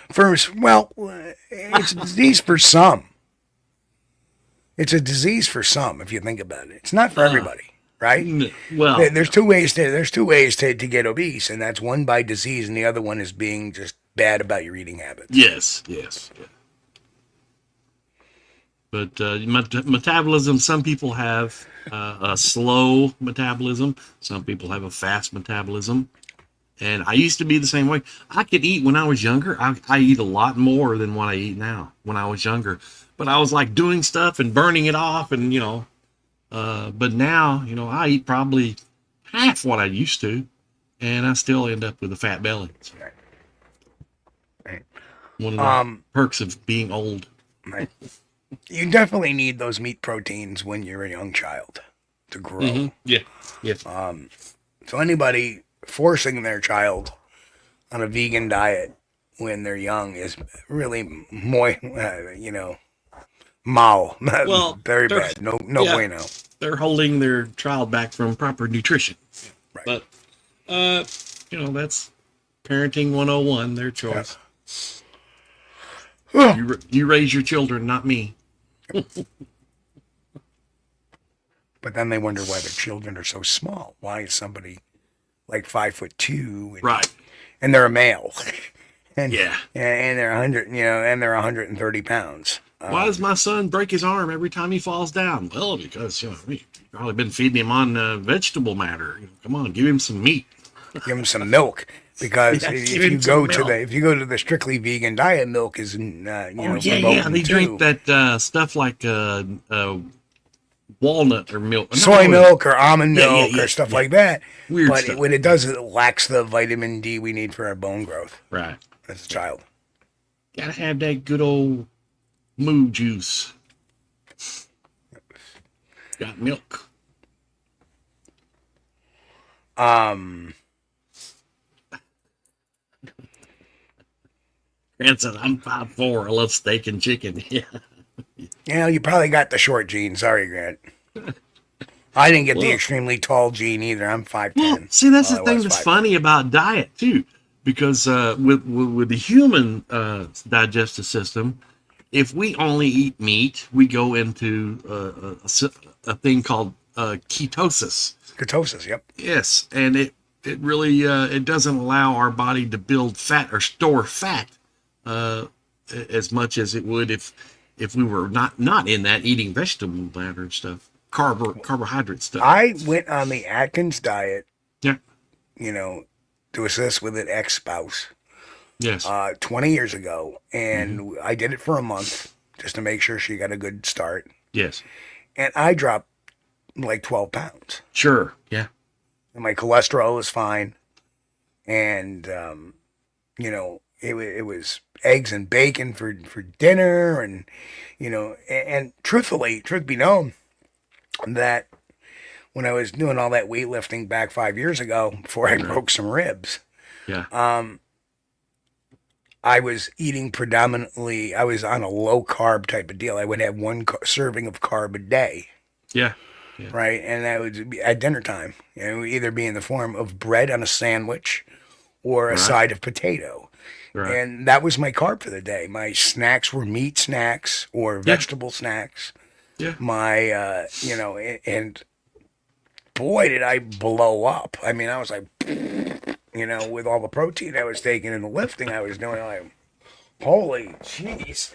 Speaker 2: It's a disease for some. It's a disease for some, if you think about it. It's not for everybody, right?
Speaker 3: well,
Speaker 2: There's two ways to get obese, and that's one by disease, and the other one is being just bad about your eating habits.
Speaker 3: yes. But metabolism, some people have a slow metabolism. Some people have a fast metabolism. And I used to be the same way. I could eat when I was younger. I eat a lot more than what I eat now when I was younger. But I was like doing stuff and burning it off and, but now, I eat probably half what I used to. And I still end up with a fat belly. So,
Speaker 2: Right.
Speaker 3: one of the perks of being old.
Speaker 2: Right. You definitely need those meat proteins when you're a young child to grow.
Speaker 3: Mm-hmm. Yeah. Yes.
Speaker 2: So anybody forcing their child on a vegan diet when they're young is really mal.
Speaker 3: Well,
Speaker 2: very
Speaker 3: they're-
Speaker 2: bad. No
Speaker 3: yeah.
Speaker 2: bueno.
Speaker 3: They're holding their child back from proper nutrition.
Speaker 2: Right.
Speaker 3: But, that's parenting 101, their choice. You raise your children, not me.
Speaker 2: But then they wonder why their children are so small. Why is somebody like 5'2"
Speaker 3: Right.
Speaker 2: and they're a male, and
Speaker 3: Yeah.
Speaker 2: and they're 100, and they're 130 pounds.
Speaker 3: Why does my son break his arm every time he falls down? Well, because, we've probably been feeding him on vegetable matter. Come on, give him some meat.
Speaker 2: Give them some milk, because
Speaker 3: Yeah,
Speaker 2: if
Speaker 3: give
Speaker 2: you
Speaker 3: him some
Speaker 2: go to the strictly vegan diet, milk is verboten
Speaker 3: They
Speaker 2: too.
Speaker 3: drink that stuff like walnut or milk.
Speaker 2: Soy milk or almond milk
Speaker 3: yeah,
Speaker 2: or stuff like that.
Speaker 3: Weird
Speaker 2: but
Speaker 3: stuff.
Speaker 2: when it does, it lacks the vitamin D we need for our bone growth
Speaker 3: Right.
Speaker 2: as a child.
Speaker 3: Gotta have that good old moo juice. Got milk. Grant said, I'm 5'4". I love steak and chicken. Yeah.
Speaker 2: You probably got the short gene. Sorry, Grant. I didn't get the extremely tall gene either. I'm 5'10".
Speaker 3: Well, see, that's
Speaker 2: Well,
Speaker 3: the
Speaker 2: I
Speaker 3: thing
Speaker 2: was
Speaker 3: that's
Speaker 2: 5'10".
Speaker 3: funny about diet too, because with the human digestive system, if we only eat meat, we go into a thing called ketosis.
Speaker 2: Ketosis, yep.
Speaker 3: Yes, and it really it doesn't allow our body to build fat or store fat as much as it would if we were not in that, eating vegetable matter and stuff, carbohydrate stuff.
Speaker 2: I went on the Atkins diet,
Speaker 3: Yeah.
Speaker 2: to assist with an ex-spouse
Speaker 3: Yes.
Speaker 2: 20 years ago, and I did it for a month just to make sure she got a good start,
Speaker 3: Yes.
Speaker 2: and I dropped like 12 pounds.
Speaker 3: Sure. Yeah.
Speaker 2: And my cholesterol was fine, and it was eggs and bacon for dinner, and and truth be known, that when I was doing all that weightlifting back 5 years ago before I broke some ribs,
Speaker 3: Yeah.
Speaker 2: I was eating predominantly, I was on a low carb type of deal. I would have one serving of carb a day,
Speaker 3: Yeah.
Speaker 2: right? And that would be at dinner time. It would either be in the form of bread on a sandwich or a
Speaker 3: Right.
Speaker 2: side of potato.
Speaker 3: Right.
Speaker 2: And that was my carb for the day. My snacks were meat snacks or vegetable snacks.
Speaker 3: Yeah.
Speaker 2: My, and boy, did I blow up. I mean, I was like, with all the protein I was taking and the lifting I was doing, like, holy jeez.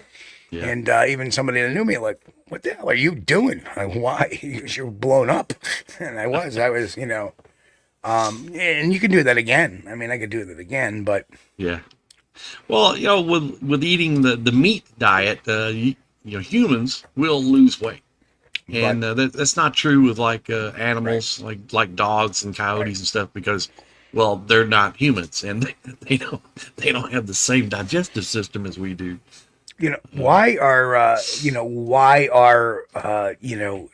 Speaker 3: Yeah.
Speaker 2: And even somebody that knew me, like, what the hell are you doing? Like, why? You're blown up. And I was, and you can do that again. I mean, I could do that again, but.
Speaker 3: Yeah. Well, with eating the meat diet, humans will lose weight. And that's not true with like animals, like dogs and coyotes and stuff, because, well, they're not humans and they don't have the same digestive system as we do.
Speaker 2: Why are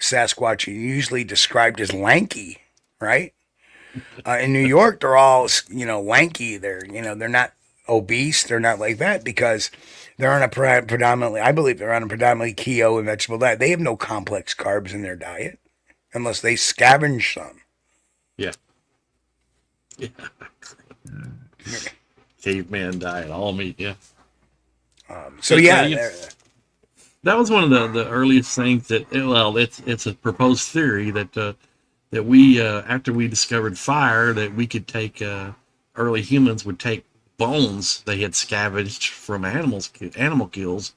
Speaker 2: Sasquatch usually described as lanky, right? In New York, they're all lanky. They're not obese. They're not like that because they're on a predominantly keto and vegetable diet. They have no complex carbs in their diet unless they scavenge some.
Speaker 3: Yeah. Yeah. Caveman diet, all meat. Yeah. That was one of the earliest things that, well, it's a proposed theory that we after we discovered fire, that we could take early humans would take bones they had scavenged from animal kills,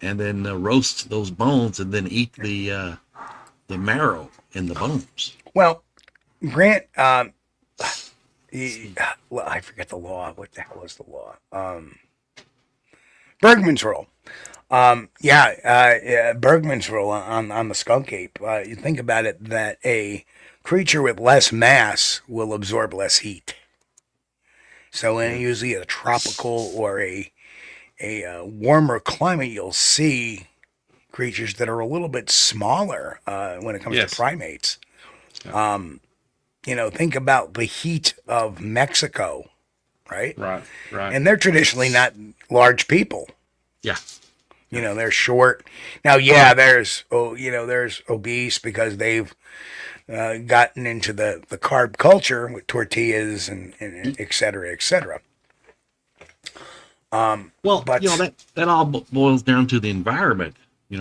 Speaker 3: and then roast those bones and then eat the marrow in the bones.
Speaker 2: Well, Grant, I forget the law. What the hell is the law? Bergman's rule. Bergman's rule on the skunk ape. You think about it, that a creature with less mass will absorb less heat. So in usually a tropical or a warmer climate, you'll see creatures that are a little bit smaller when it comes to primates. Think about the heat of Mexico, right?
Speaker 3: Right.
Speaker 2: And they're traditionally not large people.
Speaker 3: Yeah.
Speaker 2: They're short. Now, there's obese because they've gotten into the carb culture with tortillas and et cetera, et cetera.
Speaker 3: That all boils down to the environment. We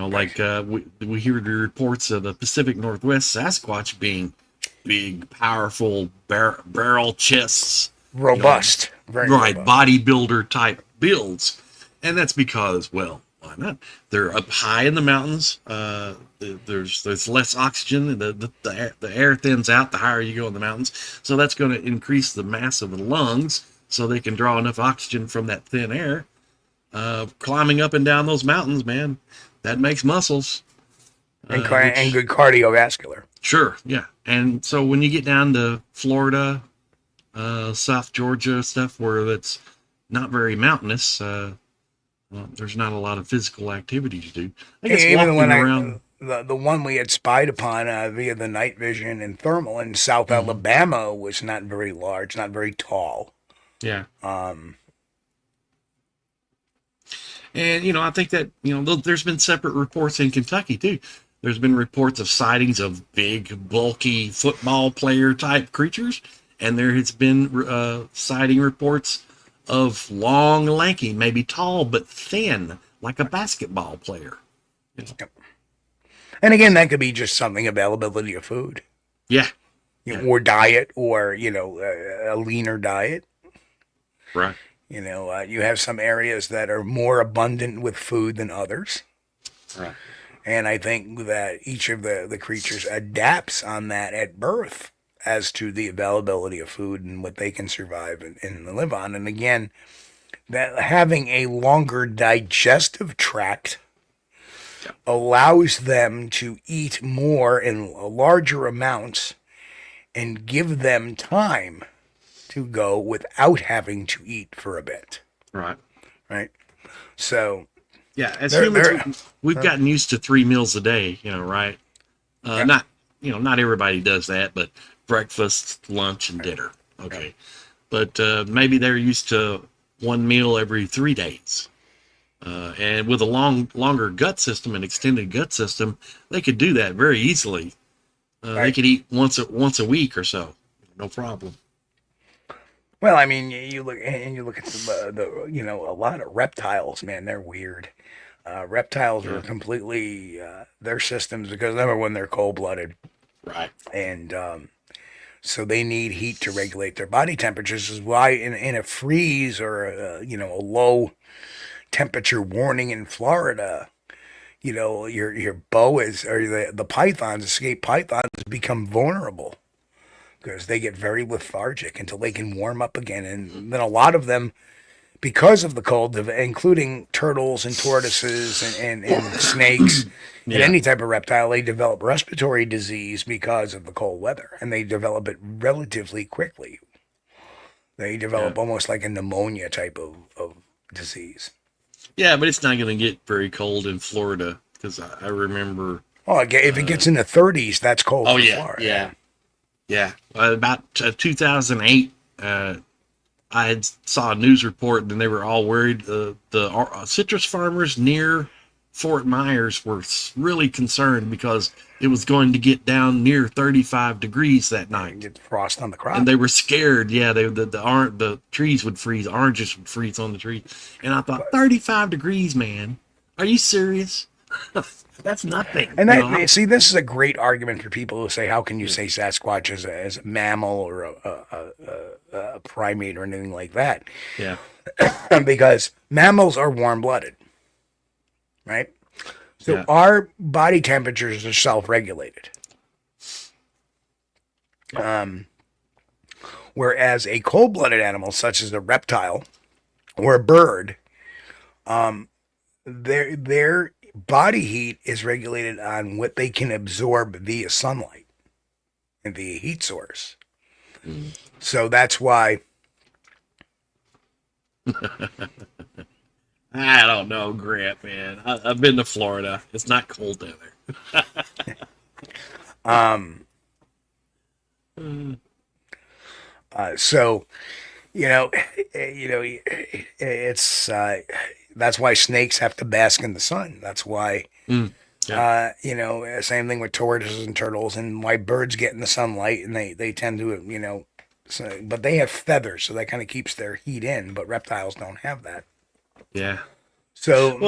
Speaker 3: hear the reports of the Pacific Northwest Sasquatch being big, powerful, barrel chests,
Speaker 2: robust, very
Speaker 3: right,
Speaker 2: robust.
Speaker 3: Bodybuilder type builds, and that's because, well, why not? They're up high in the mountains. There's less oxygen. The air thins out the higher you go in the mountains, so that's going to increase the mass of the lungs, so they can draw enough oxygen from that thin air. Climbing up and down those mountains, man, that makes muscles.
Speaker 2: And good cardiovascular.
Speaker 3: Sure, yeah. And so when you get down to Florida, South Georgia, stuff where it's not very mountainous, there's not a lot of physical activity to do. I guess
Speaker 2: even
Speaker 3: walking around.
Speaker 2: The one we had spied upon via the night vision and thermal in South Alabama was not very large, not very tall.
Speaker 3: Yeah. And, I think that, there's been separate reports in Kentucky, too. There's been reports of sightings of big, bulky football player type creatures. And there has been sighting reports of long, lanky, maybe tall, but thin, like a basketball player.
Speaker 2: Yep. And again, that could be just something, availability of food.
Speaker 3: Yeah.
Speaker 2: Or diet, or, a leaner diet.
Speaker 3: Right.
Speaker 2: You have some areas that are more abundant with food than others.
Speaker 3: Right.
Speaker 2: And I think that each of the creatures adapts on that at birth as to the availability of food and what they can survive and live on. And again, that having a longer digestive tract allows them to eat more in larger amounts and give them time to go without having to eat for a bit.
Speaker 3: Right.
Speaker 2: Right. So,
Speaker 3: yeah, as humans, we've gotten used to 3 meals a day, right? Not everybody does that, but breakfast, lunch, and dinner. Okay. But maybe they're used to one meal every 3 days. And with a longer gut system, an extended gut system, they could do that very easily. They could eat once a week or so, no problem.
Speaker 2: Well, I mean, you look at the a lot of reptiles, man, they're weird. Reptiles are completely their systems, because number one, they're cold-blooded,
Speaker 3: Right.
Speaker 2: and so they need heat to regulate their body temperatures. Is why in a freeze or a low temperature warning in Florida, your boas or the pythons, escaped pythons, become vulnerable because they get very lethargic until they can warm up again. And then a lot of them, because of the cold, including turtles and tortoises and snakes and any type of reptile, they develop respiratory disease because of the cold weather, and they develop it relatively quickly. They develop almost like a pneumonia type of disease.
Speaker 3: Yeah, but it's not going to get very cold in Florida, because I remember.
Speaker 2: Oh, if it gets in the 30s, that's cold.
Speaker 3: Oh,
Speaker 2: for
Speaker 3: yeah,
Speaker 2: Florida.
Speaker 3: yeah. About 2008, I had saw a news report, and they were all worried. The citrus farmers near Fort Myers were really concerned because it was going to get down near 35 degrees that night.
Speaker 2: Get frost on the crop.
Speaker 3: And they were scared. Yeah, the trees would freeze, oranges would freeze on the trees. And I thought, 35 degrees, man. Are you serious? That's nothing.
Speaker 2: And see, this is a great argument for people who say, how can you say Sasquatch is a mammal or a primate or anything like that?
Speaker 3: Yeah.
Speaker 2: Because mammals are warm-blooded, right? So our body temperatures are self-regulated. Whereas a cold-blooded animal, such as a reptile or a bird, their body heat is regulated on what they can absorb via sunlight and via heat source. So that's why.
Speaker 3: I don't know, Grant, man. I've been to Florida. It's not cold down there.
Speaker 2: So, it's that's why snakes have to bask in the sun. That's why, same thing with tortoises and turtles, and why birds get in the sunlight and they tend to, but they have feathers, so that kind of keeps their heat in. But reptiles don't have that.
Speaker 3: Yeah.
Speaker 2: So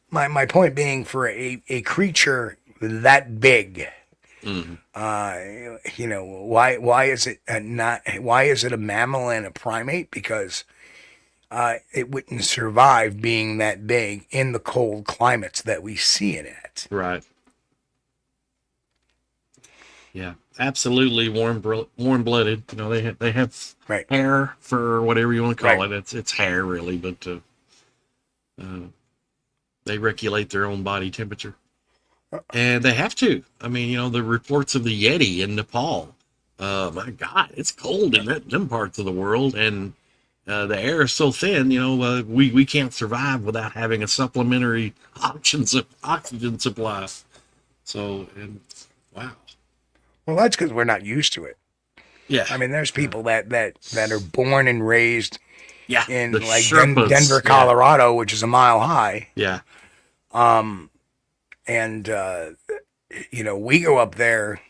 Speaker 2: my point being, for a creature that big, why is it a mammal and a primate? Because it wouldn't survive being that big in the cold climates that we see it at.
Speaker 3: Right. Yeah, absolutely warm-blooded. They have hair, fur, whatever you want to call it. It's hair, really, but they regulate their own body temperature, and they have to. I mean, the reports of the Yeti in Nepal. My God, it's cold in them parts of the world, and the air is so thin. We can't survive without having a supplementary oxygen supply. So, wow.
Speaker 2: Well, that's because we're not used to it.
Speaker 3: Yeah.
Speaker 2: I mean, there's people that are born and raised in like Denver, Colorado, which is a mile high.
Speaker 3: Yeah.
Speaker 2: We go up there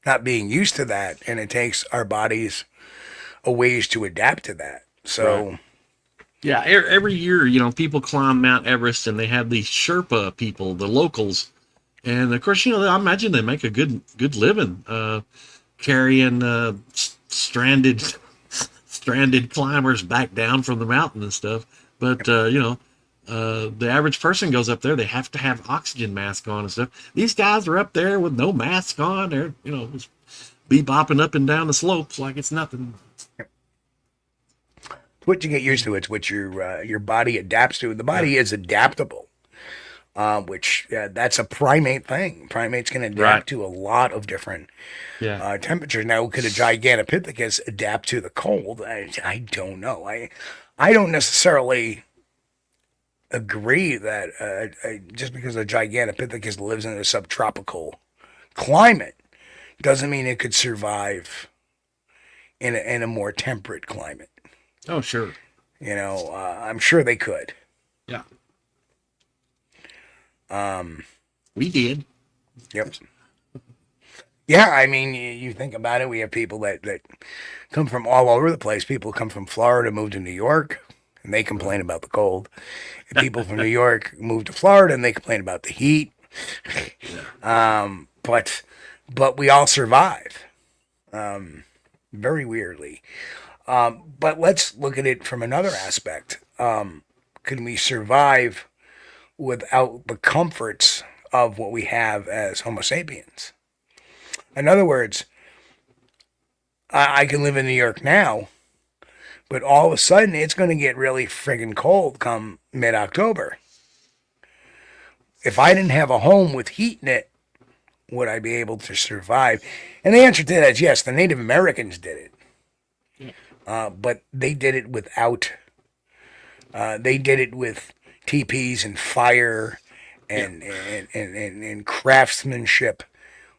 Speaker 2: not being used to that, and it takes our bodies a ways to adapt to that. So,
Speaker 3: yeah, every year, people climb Mount Everest, and they have these Sherpa people, the locals. And of course, I imagine they make a good living, carrying stranded climbers back down from the mountain and stuff. But the average person goes up there; they have to have oxygen mask on and stuff. These guys are up there with no mask on. They're just bebopping up and down the slopes like it's nothing.
Speaker 2: What you get used to, it's what your body adapts to. The body is adaptable. Which that's a primate thing. Primates can adapt to a lot of different temperatures. Now, could a Gigantopithecus adapt to the cold? I don't know. I don't necessarily agree that just because a Gigantopithecus lives in a subtropical climate doesn't mean it could survive in a more temperate climate.
Speaker 3: Oh, sure.
Speaker 2: I'm sure they could.
Speaker 3: Yeah.
Speaker 2: Um,
Speaker 3: We did.
Speaker 2: Yep. Yeah, I mean, you think about it. We have people that come from all over the place. People come from Florida, move to New York, and they complain about the cold. And people from New York move to Florida, and they complain about the heat. But we all survive, very weirdly. But let's look at it from another aspect. Can we survive without the comforts of what we have as Homo sapiens? In other words, I can live in New York now, but all of a sudden it's going to get really friggin' cold come mid-October. If I didn't have a home with heat in it, would I be able to survive? And the answer to that is yes. The Native Americans did it, but they did it without. They did it with teepees and fire and craftsmanship,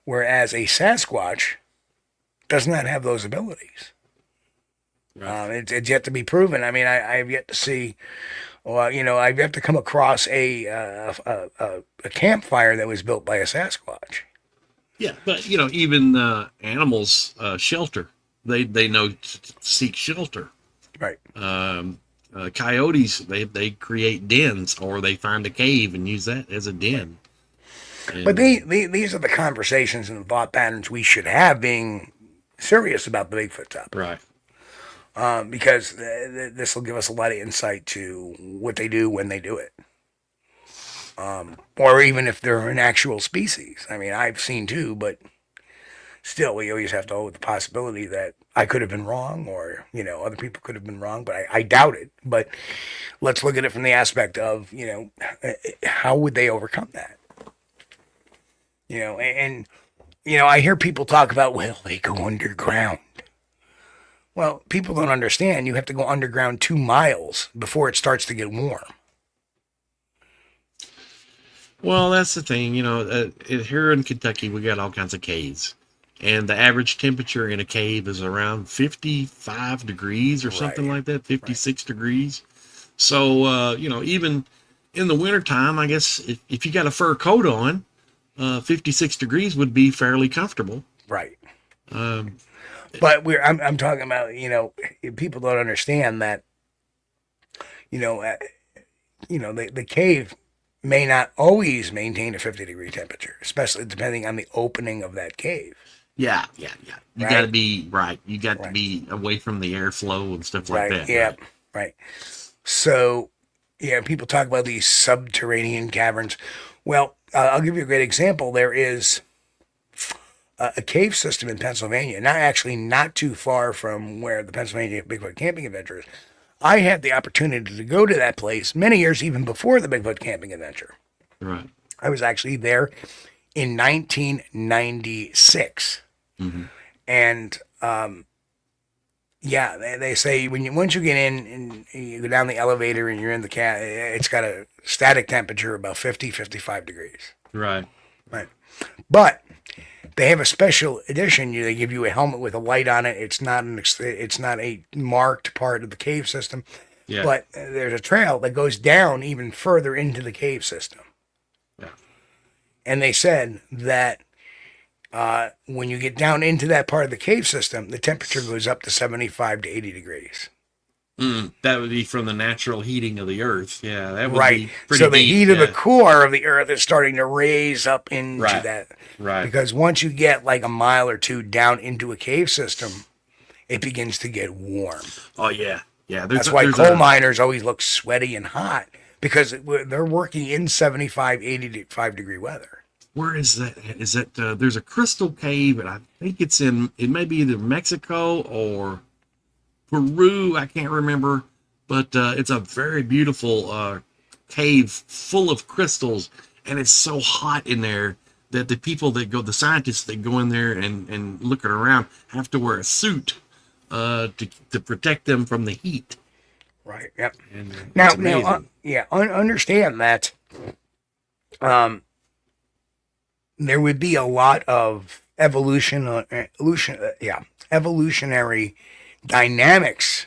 Speaker 2: whereas a Sasquatch does not have those abilities. Right. It's yet to be proven. I mean, I've yet to see. Well, I've yet to come across a campfire that was built by a Sasquatch.
Speaker 3: Yeah, but even animals shelter. They know to seek shelter.
Speaker 2: Right.
Speaker 3: Coyotes they create dens, or they find a cave and use that as a den. And,
Speaker 2: but these are the conversations and the thought patterns we should have, being serious about the Bigfoot topic.
Speaker 3: Right.
Speaker 2: Because this will give us a lot of insight to what they do when they do it. Or even if they're an actual species. I mean, I've seen two, but still, we always have to hold the possibility that I could have been wrong, or, other people could have been wrong, but I doubt it. But let's look at it from the aspect of, how would they overcome that? I hear people talk about, well, they go underground. Well, people don't understand. You have to go underground 2 miles before it starts to get warm.
Speaker 3: Well, that's the thing. Here in Kentucky, we got all kinds of caves. And the average temperature in a cave is around 55 degrees or something like that, 56 degrees. So, even in the wintertime, I guess if you got a fur coat on, 56 degrees would be fairly comfortable.
Speaker 2: Right. But I'm talking about, people don't understand that, the cave may not always maintain a 50-degree temperature, especially depending on the opening of that cave.
Speaker 3: Yeah. You got to be right. You got to be away from the airflow and stuff like that.
Speaker 2: Yeah. Right. So, people talk about these subterranean caverns. Well, I'll give you a great example. There is a cave system in Pennsylvania, not too far from where the Pennsylvania Bigfoot Camping Adventure is. I had the opportunity to go to that place many years even before the Bigfoot Camping Adventure.
Speaker 3: Right.
Speaker 2: I was actually there in 1996. Mm-hmm. And they say once you get in and you go down the elevator and you're in the it's got a static temperature about 55 degrees.
Speaker 3: Right.
Speaker 2: But they have a special edition. They give you a helmet with a light on it. It's not a marked part of the cave system. Yeah. But there's a trail that goes down even further into the cave system. Yeah. And they said that when you get down into that part of the cave system, the temperature goes up to 75 to 80 degrees.
Speaker 3: That would be from the natural heating of the earth. Yeah, that would be pretty
Speaker 2: So the
Speaker 3: deep,
Speaker 2: heat of the core of the earth is starting to raise up into that.
Speaker 3: Right.
Speaker 2: Because once you get like a mile or two down into a cave system, it begins to get warm.
Speaker 3: Oh, yeah. Yeah.
Speaker 2: That's why coal miners always look sweaty and hot, because they're working in 75, 85 degree weather.
Speaker 3: Where is that? Is that there's a crystal cave, and I think it may be either Mexico or Peru. I can't remember, but it's a very beautiful cave full of crystals, and it's so hot in there that the scientists that go in there and look around have to wear a suit to protect them from the heat.
Speaker 2: Right. Yep.
Speaker 3: And
Speaker 2: understand that there would be a lot of evolutionary dynamics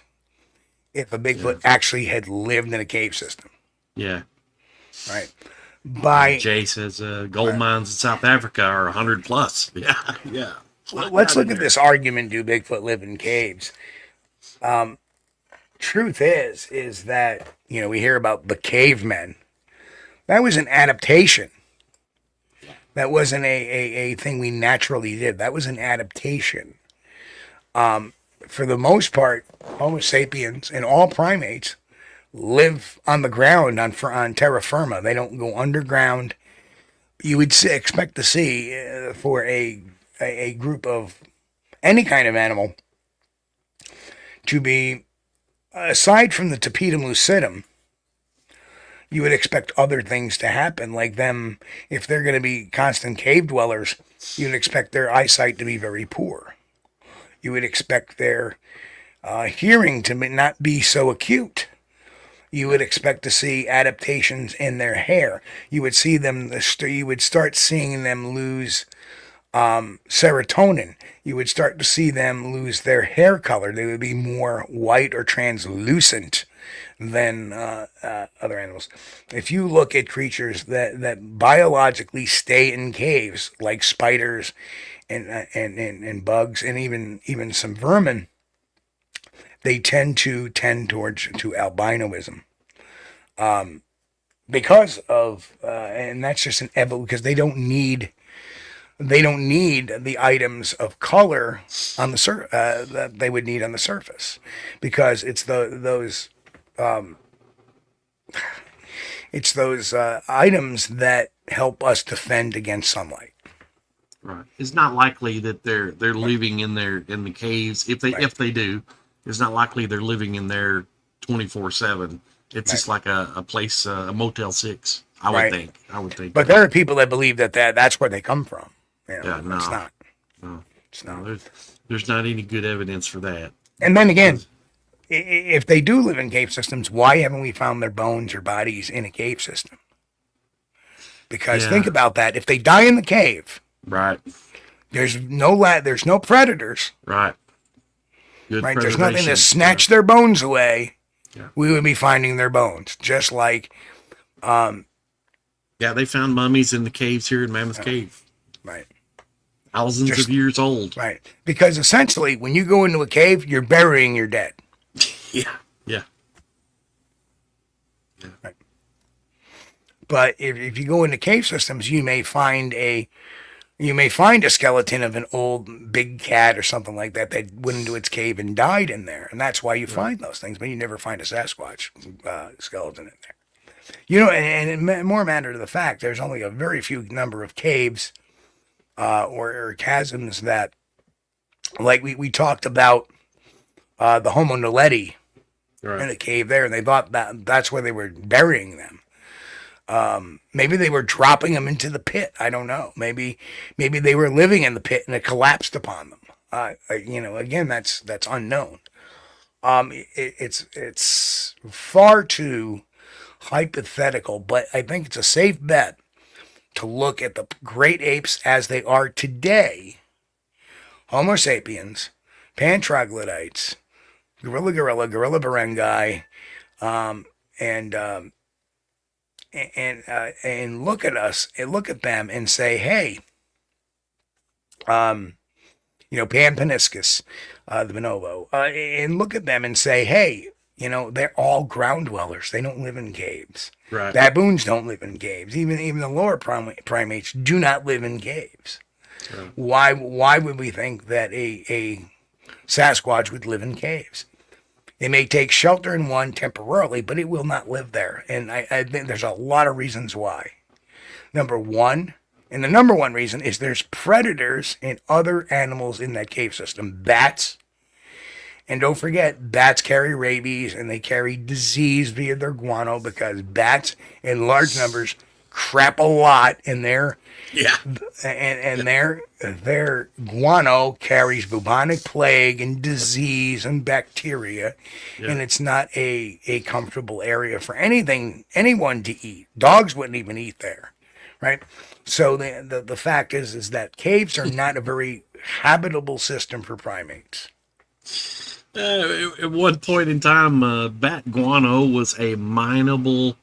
Speaker 2: if a Bigfoot actually had lived in a cave system.
Speaker 3: Yeah.
Speaker 2: Right.
Speaker 3: Jay says gold mines in South Africa are 100 plus. Yeah. Yeah.
Speaker 2: Let's look at this argument, do Bigfoot live in caves? Truth is that, we hear about the cavemen. That was an adaptation. That wasn't a thing we naturally did. That was an adaptation. For the most part, Homo sapiens and all primates live on the ground on terra firma. They don't go underground. You would expect to see for a group of any kind of animal to be, aside from the tapetum lucidum, you would expect other things to happen, like them, if they're going to be constant cave dwellers, you'd expect their eyesight to be very poor. You would expect their hearing to not be so acute. You would expect to see adaptations in their hair. You would start seeing them lose serotonin. You would start to see them lose their hair color. They would be more white or translucent than other animals. If you look at creatures that biologically stay in caves, like spiders and bugs and even some vermin, they tend towards albinoism, because of and that's just an because they don't need the items of color on the that they would need on the surface, because it's those items that help us defend against sunlight.
Speaker 3: Right. It's not likely that they're living in the caves. If they do, it's not likely they're living in there 24/7. It's just like a place, a Motel 6. I would think.
Speaker 2: But there are people that believe that's where they come from. No. It's not.
Speaker 3: No, it's not. There's not any good evidence for that.
Speaker 2: And then again, if they do live in cave systems, why haven't we found their bones or bodies in a cave system? Because think about that. If they die in the cave,
Speaker 3: right,
Speaker 2: there's no predators.
Speaker 3: Right.
Speaker 2: Good right. There's nothing to snatch their bones away.
Speaker 3: Yeah.
Speaker 2: We would be finding their bones, just like.
Speaker 3: They found mummies in the caves here in Mammoth Cave.
Speaker 2: Right.
Speaker 3: Thousands of years old.
Speaker 2: Right. Because essentially, when you go into a cave, you're burying your dead.
Speaker 3: Yeah.
Speaker 2: Right. But if you go into cave systems, you may find a skeleton of an old big cat or something like that went into its cave and died in there, and that's why you find those things. But you never find a Sasquatch skeleton in there. And more matter to the fact, there's only a very few number of caves or chasms that, like we talked about the Homo naledi in a cave there, and they thought that's where they were burying them. Maybe they were dropping them into the pit. I don't know. Maybe they were living in the pit and it collapsed upon them. Again, that's unknown. It's far too hypothetical, but I think it's a safe bet to look at the great apes as they are today. Homo sapiens, pan troglodytes, gorilla barengai, and look at us and look at them and say, hey, Pan paniscus, the bonobo, and look at them and say, hey, they're all ground dwellers. They don't live in caves.
Speaker 3: Right.
Speaker 2: Baboons don't live in caves. Even the lower primates do not live in caves. Right. Why would we think that a Sasquatch would live in caves? It may take shelter in one temporarily, but it will not live there. And I think there's a lot of reasons why. Number one reason is there's predators and other animals in that cave system. Bats. And don't forget, bats carry rabies and they carry disease via their guano, because bats in large numbers crap a lot in their and their guano carries bubonic plague and disease and bacteria, and it's not a comfortable area for anyone to eat. Dogs wouldn't even eat there, right? So the fact is that caves are not a very habitable system for primates.
Speaker 3: At one point in time, bat guano was a mineable.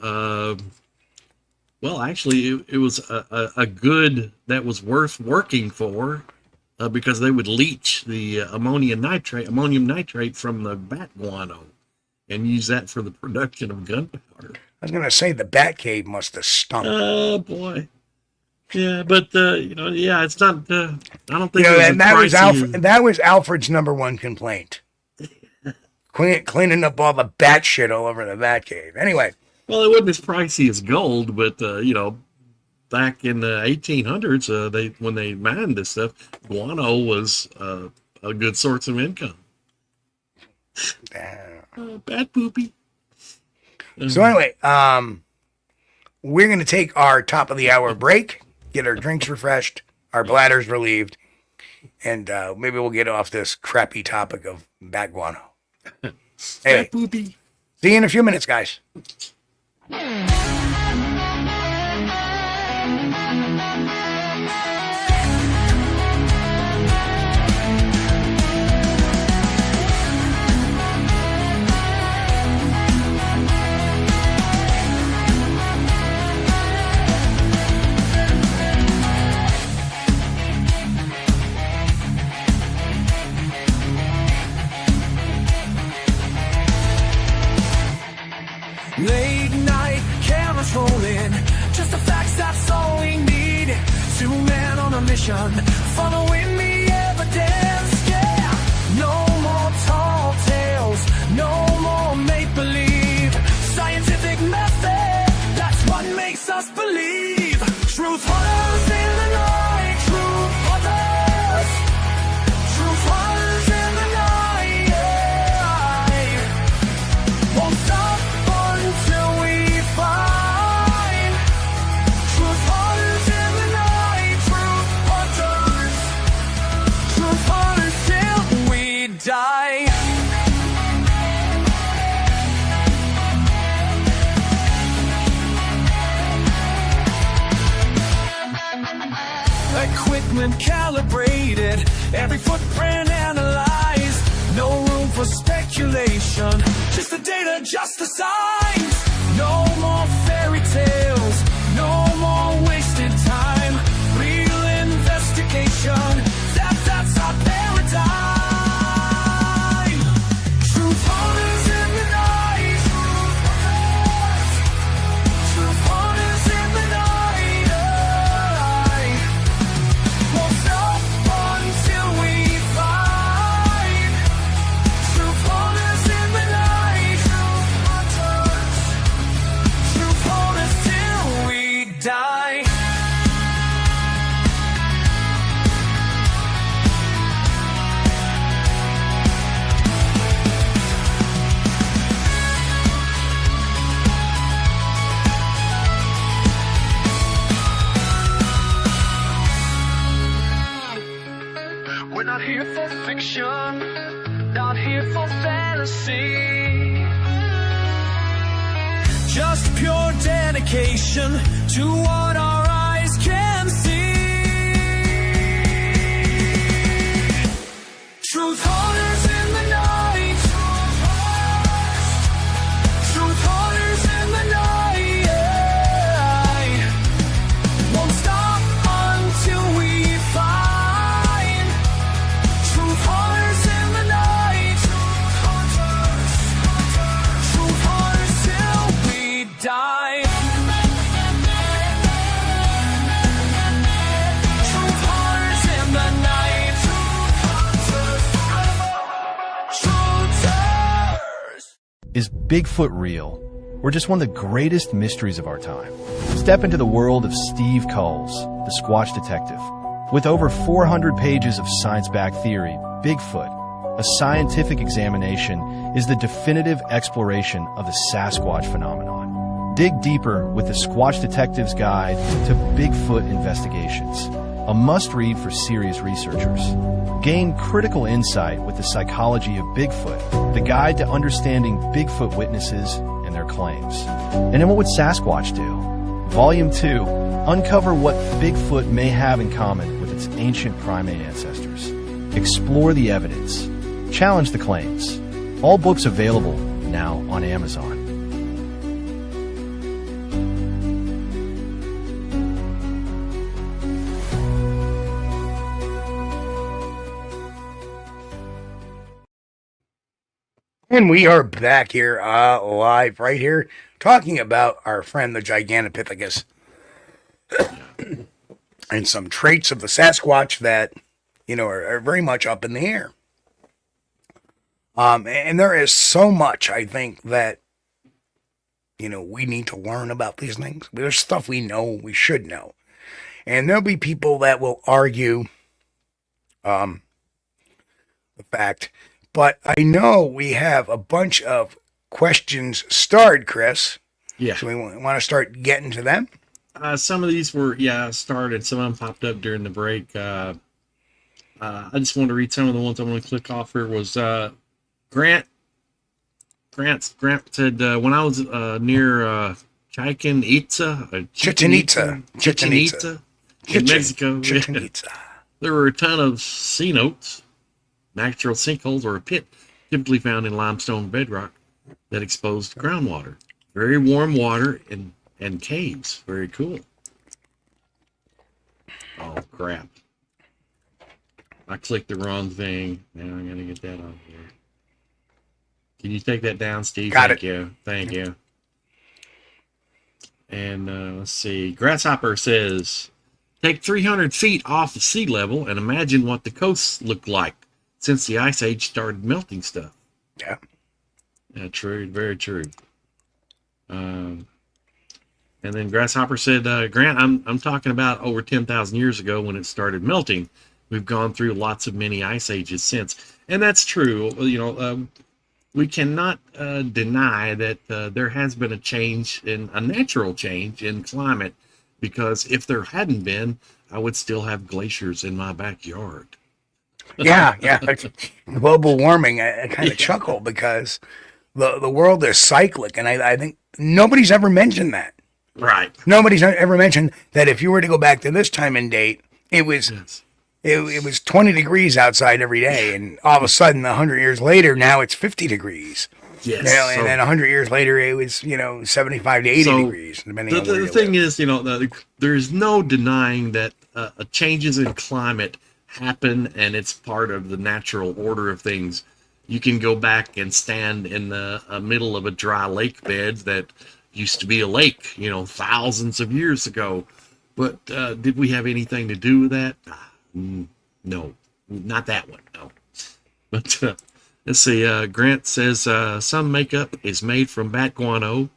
Speaker 3: Well, actually, it was a good that was worth working for because they would leach the ammonium nitrate from the bat guano and use that for the production of gunpowder.
Speaker 2: I was going to say the bat cave must have stunk.
Speaker 3: Oh, boy. Yeah, but, yeah, it's not, I don't think
Speaker 2: that was Alfred's number one complaint. Cleaning up all the bat shit all over the bat cave. Anyway.
Speaker 3: Well, it wasn't as pricey as gold, but, back in the 1800s, when they mined this stuff, guano was a good source of income. Bat poopy.
Speaker 2: So anyway, we're going to take our top of the hour break, get our drinks refreshed, our bladders relieved, and maybe we'll get off this crappy topic of bat guano. Anyway, see you in a few minutes, guys.
Speaker 6: Late night cameras rolling, just the facts, that's all we need. 2 men on a mission, following the evidence, yeah. No more tall tales, no more make-believe. Scientific method, that's what makes us believe. Truth hunters in the night, truth hunters. Truth hunters in the night, yeah. Won't stop until we find truth hunters in the night, truth hunters till we die. Equipment calibrated, every footprint analyzed. No room for speculation, just the data, just the signs. No more fairy tales, no more wasted time. Real investigation, that's our paradigm. Truth hunters in the night, truth hunters in the night. Won't stop until we find truth hunters in the night, truth hunters till we die. We're not here for fiction, not here for fantasy. Just pure dedication to what our eyes can see. Truth hunters in the night, truth hunters in the night, yeah. Won't stop until we find truth hunters in the night, truth hunters till we die. Truth hunters in the night, truth hunters.
Speaker 7: Is Bigfoot real? Or just one of the greatest mysteries of our time? Step into the world of Steve Kulls, the Squatch Detective. With over 400 pages of science-backed theory, Bigfoot, a scientific examination, is the definitive exploration of the Sasquatch phenomenon. Dig deeper with the Squatch Detective's Guide to Bigfoot Investigations, a must-read for serious researchers. Gain critical insight with the psychology of Bigfoot, the guide to understanding Bigfoot witnesses and their claims. And then what would Sasquatch do? Volume 2, uncover what Bigfoot may have in common with its ancient primate ancestors. Explore the evidence, Challenge the claims. All books available now on Amazon.
Speaker 2: And we are back here live right here talking about our friend the Giganopithecus and some traits of the Sasquatch that, are very much up in the air. And there is so much, I think, that, we need to learn about these things. There's stuff we know, we should know. And there'll be people that will argue the fact. But I know we have a bunch of questions starred, Chris.
Speaker 3: Yeah.
Speaker 2: So we want to start getting to them?
Speaker 3: Some of these were, started. Some of them popped up during the break. I just want to read some of the ones I'm going to click off here. Was Grant said, when I was near Chichen Itza, in Mexico, there were a ton of cenotes, natural sinkholes, or a pit typically found in limestone bedrock that exposed groundwater. Very warm water and caves. Very cool. Oh, crap. I clicked the wrong thing. Now I'm going to get that on here. Can you take that down, Steve? Thank you. Thank you. And let's see. Grasshopper says, take 300 feet off the sea level and imagine what the coasts look like since the Ice Age started melting stuff.
Speaker 2: Yeah.
Speaker 3: Yeah, true. Very true. And then Grasshopper said, Grant, I'm talking about over 10,000 years ago when it started melting. We've gone through lots of many ice ages since. And that's true. We cannot deny that there has been a natural change in climate, because if there hadn't been, I would still have glaciers in my backyard.
Speaker 2: Yeah. Global warming, I kind of chuckle because the world is cyclic, and I think nobody's ever mentioned that.
Speaker 3: Right.
Speaker 2: Nobody's ever mentioned that if you were to go back to this time and date, it was...
Speaker 3: Yes.
Speaker 2: It was 20 degrees outside every day, and all of a sudden, 100 years later, now it's 50 degrees.
Speaker 3: Yes.
Speaker 2: And then 100 years later, it was 75 to 80 degrees. Depending on
Speaker 3: the thing is, there is no denying that changes in climate happen, and it's part of the natural order of things. You can go back and stand in the middle of a dry lake bed that used to be a lake, thousands of years ago. But did we have anything to do with that? No, not that one. No, but let's see. Grant says some makeup is made from bat guano.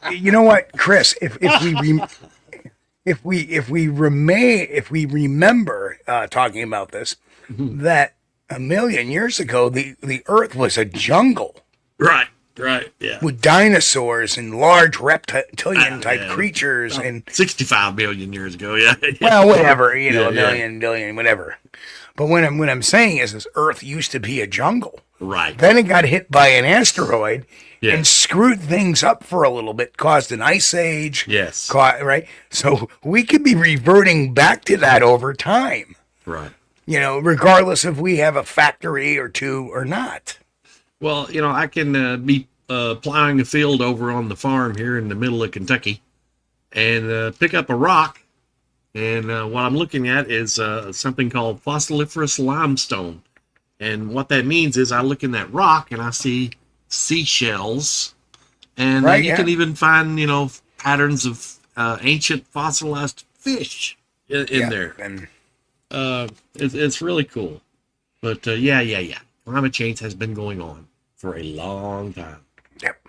Speaker 2: You know what, Chris? If we remember talking about this, that 1 million years ago the Earth was a jungle.
Speaker 3: Right. Yeah.
Speaker 2: With dinosaurs and large reptilian type creatures, and
Speaker 3: 65 million years ago. Yeah.
Speaker 2: Well, whatever, a million, billion, whatever. But what I'm saying is, this Earth used to be a jungle.
Speaker 3: Right.
Speaker 2: Then it got hit by an asteroid
Speaker 3: Yeah.
Speaker 2: and screwed things up for a little bit, caused an ice age.
Speaker 3: Yes.
Speaker 2: Right. So we could be reverting back to that over time.
Speaker 3: Right.
Speaker 2: Regardless if we have a factory or two or not.
Speaker 3: Well, I can be plowing a field over on the farm here in the middle of Kentucky and pick up a rock. And what I'm looking at is something called fossiliferous limestone. And what that means is I look in that rock and I see seashells. And you can even find, patterns of ancient fossilized fish in there. And it's really cool. But climate change has been going on for a long time.
Speaker 2: Yep.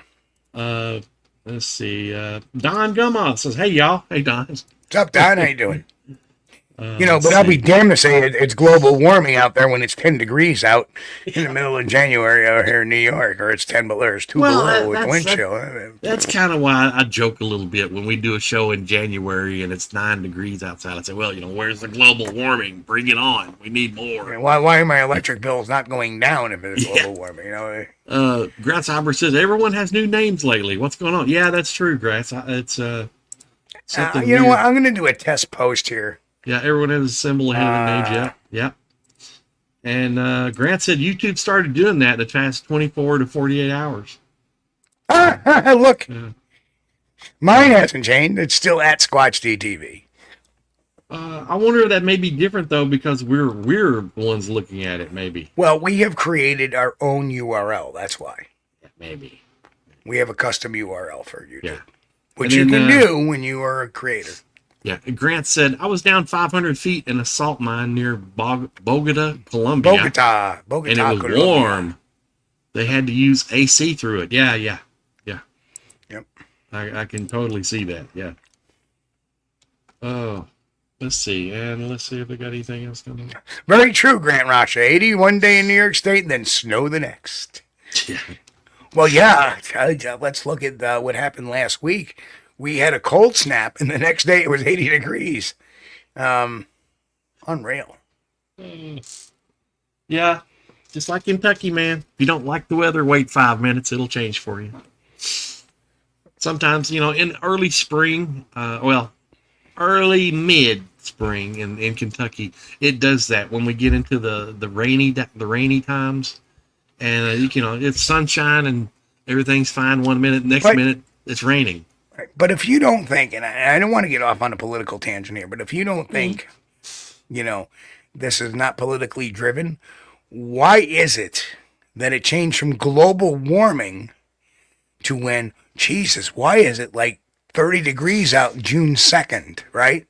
Speaker 3: Let's see. Don Gummoth says, "Hey y'all." Hey Don.
Speaker 2: What's up, Don? How you doing? But I'll be damned to say it's global warming out there when it's 10 degrees out in the middle of January out here in New York, or it's 10 below, it's 2 below with wind chill.
Speaker 3: That's kind of why I joke a little bit when we do a show in January and it's 9 degrees outside. I say, well, where's the global warming? Bring it on. We need more.
Speaker 2: I mean, why are my electric bills not going down if it's global warming?
Speaker 3: Grasshopper says, everyone has new names lately. What's going on? Yeah, that's true, Grass. It's something
Speaker 2: you know what? I'm going to do a test post here.
Speaker 3: Yeah, everyone has a symbol ahead of their names. Yeah. And Grant said YouTube started doing that in the past 24 to 48 hours.
Speaker 2: Look, mine hasn't changed. It's still at Squatch-D TV.
Speaker 3: I wonder if that may be different though, because we're the ones looking at it. Maybe.
Speaker 2: Well, we have created our own URL. That's why.
Speaker 3: Yeah, maybe.
Speaker 2: We have a custom URL for YouTube,
Speaker 3: Yeah.
Speaker 2: which
Speaker 3: And
Speaker 2: you
Speaker 3: then,
Speaker 2: can do when you are a creator.
Speaker 3: Yeah. Grant said, I was down 500 feet in a salt mine near Bogota, Colombia.
Speaker 2: Bogota,
Speaker 3: And it was
Speaker 2: Colombia.
Speaker 3: warm. They had to use AC through it. Yeah. Yep. I can totally see that. Yeah. Oh, let's see. And let's see if we got anything else coming.
Speaker 2: Very true, Grant Rocha. 80 one day in New York State, and then snow the next.
Speaker 3: Yeah.
Speaker 2: Well, yeah. Let's look at what happened last week. We had a cold snap, and the next day it was 80 degrees. Unreal.
Speaker 3: Yeah. Just like Kentucky, man. If you don't like the weather, wait 5 minutes. It'll change for you. Sometimes, in early spring, early mid-spring in Kentucky, it does that when we get into the rainy times. And, it's sunshine and everything's fine 1 minute. Next minute, it's raining.
Speaker 2: But if you don't think, and I don't want to get off on a political tangent here, but if you don't think, this is not politically driven, why is it that it changed from global warming to when, Jesus, why is it like 30 degrees out June 2nd, right?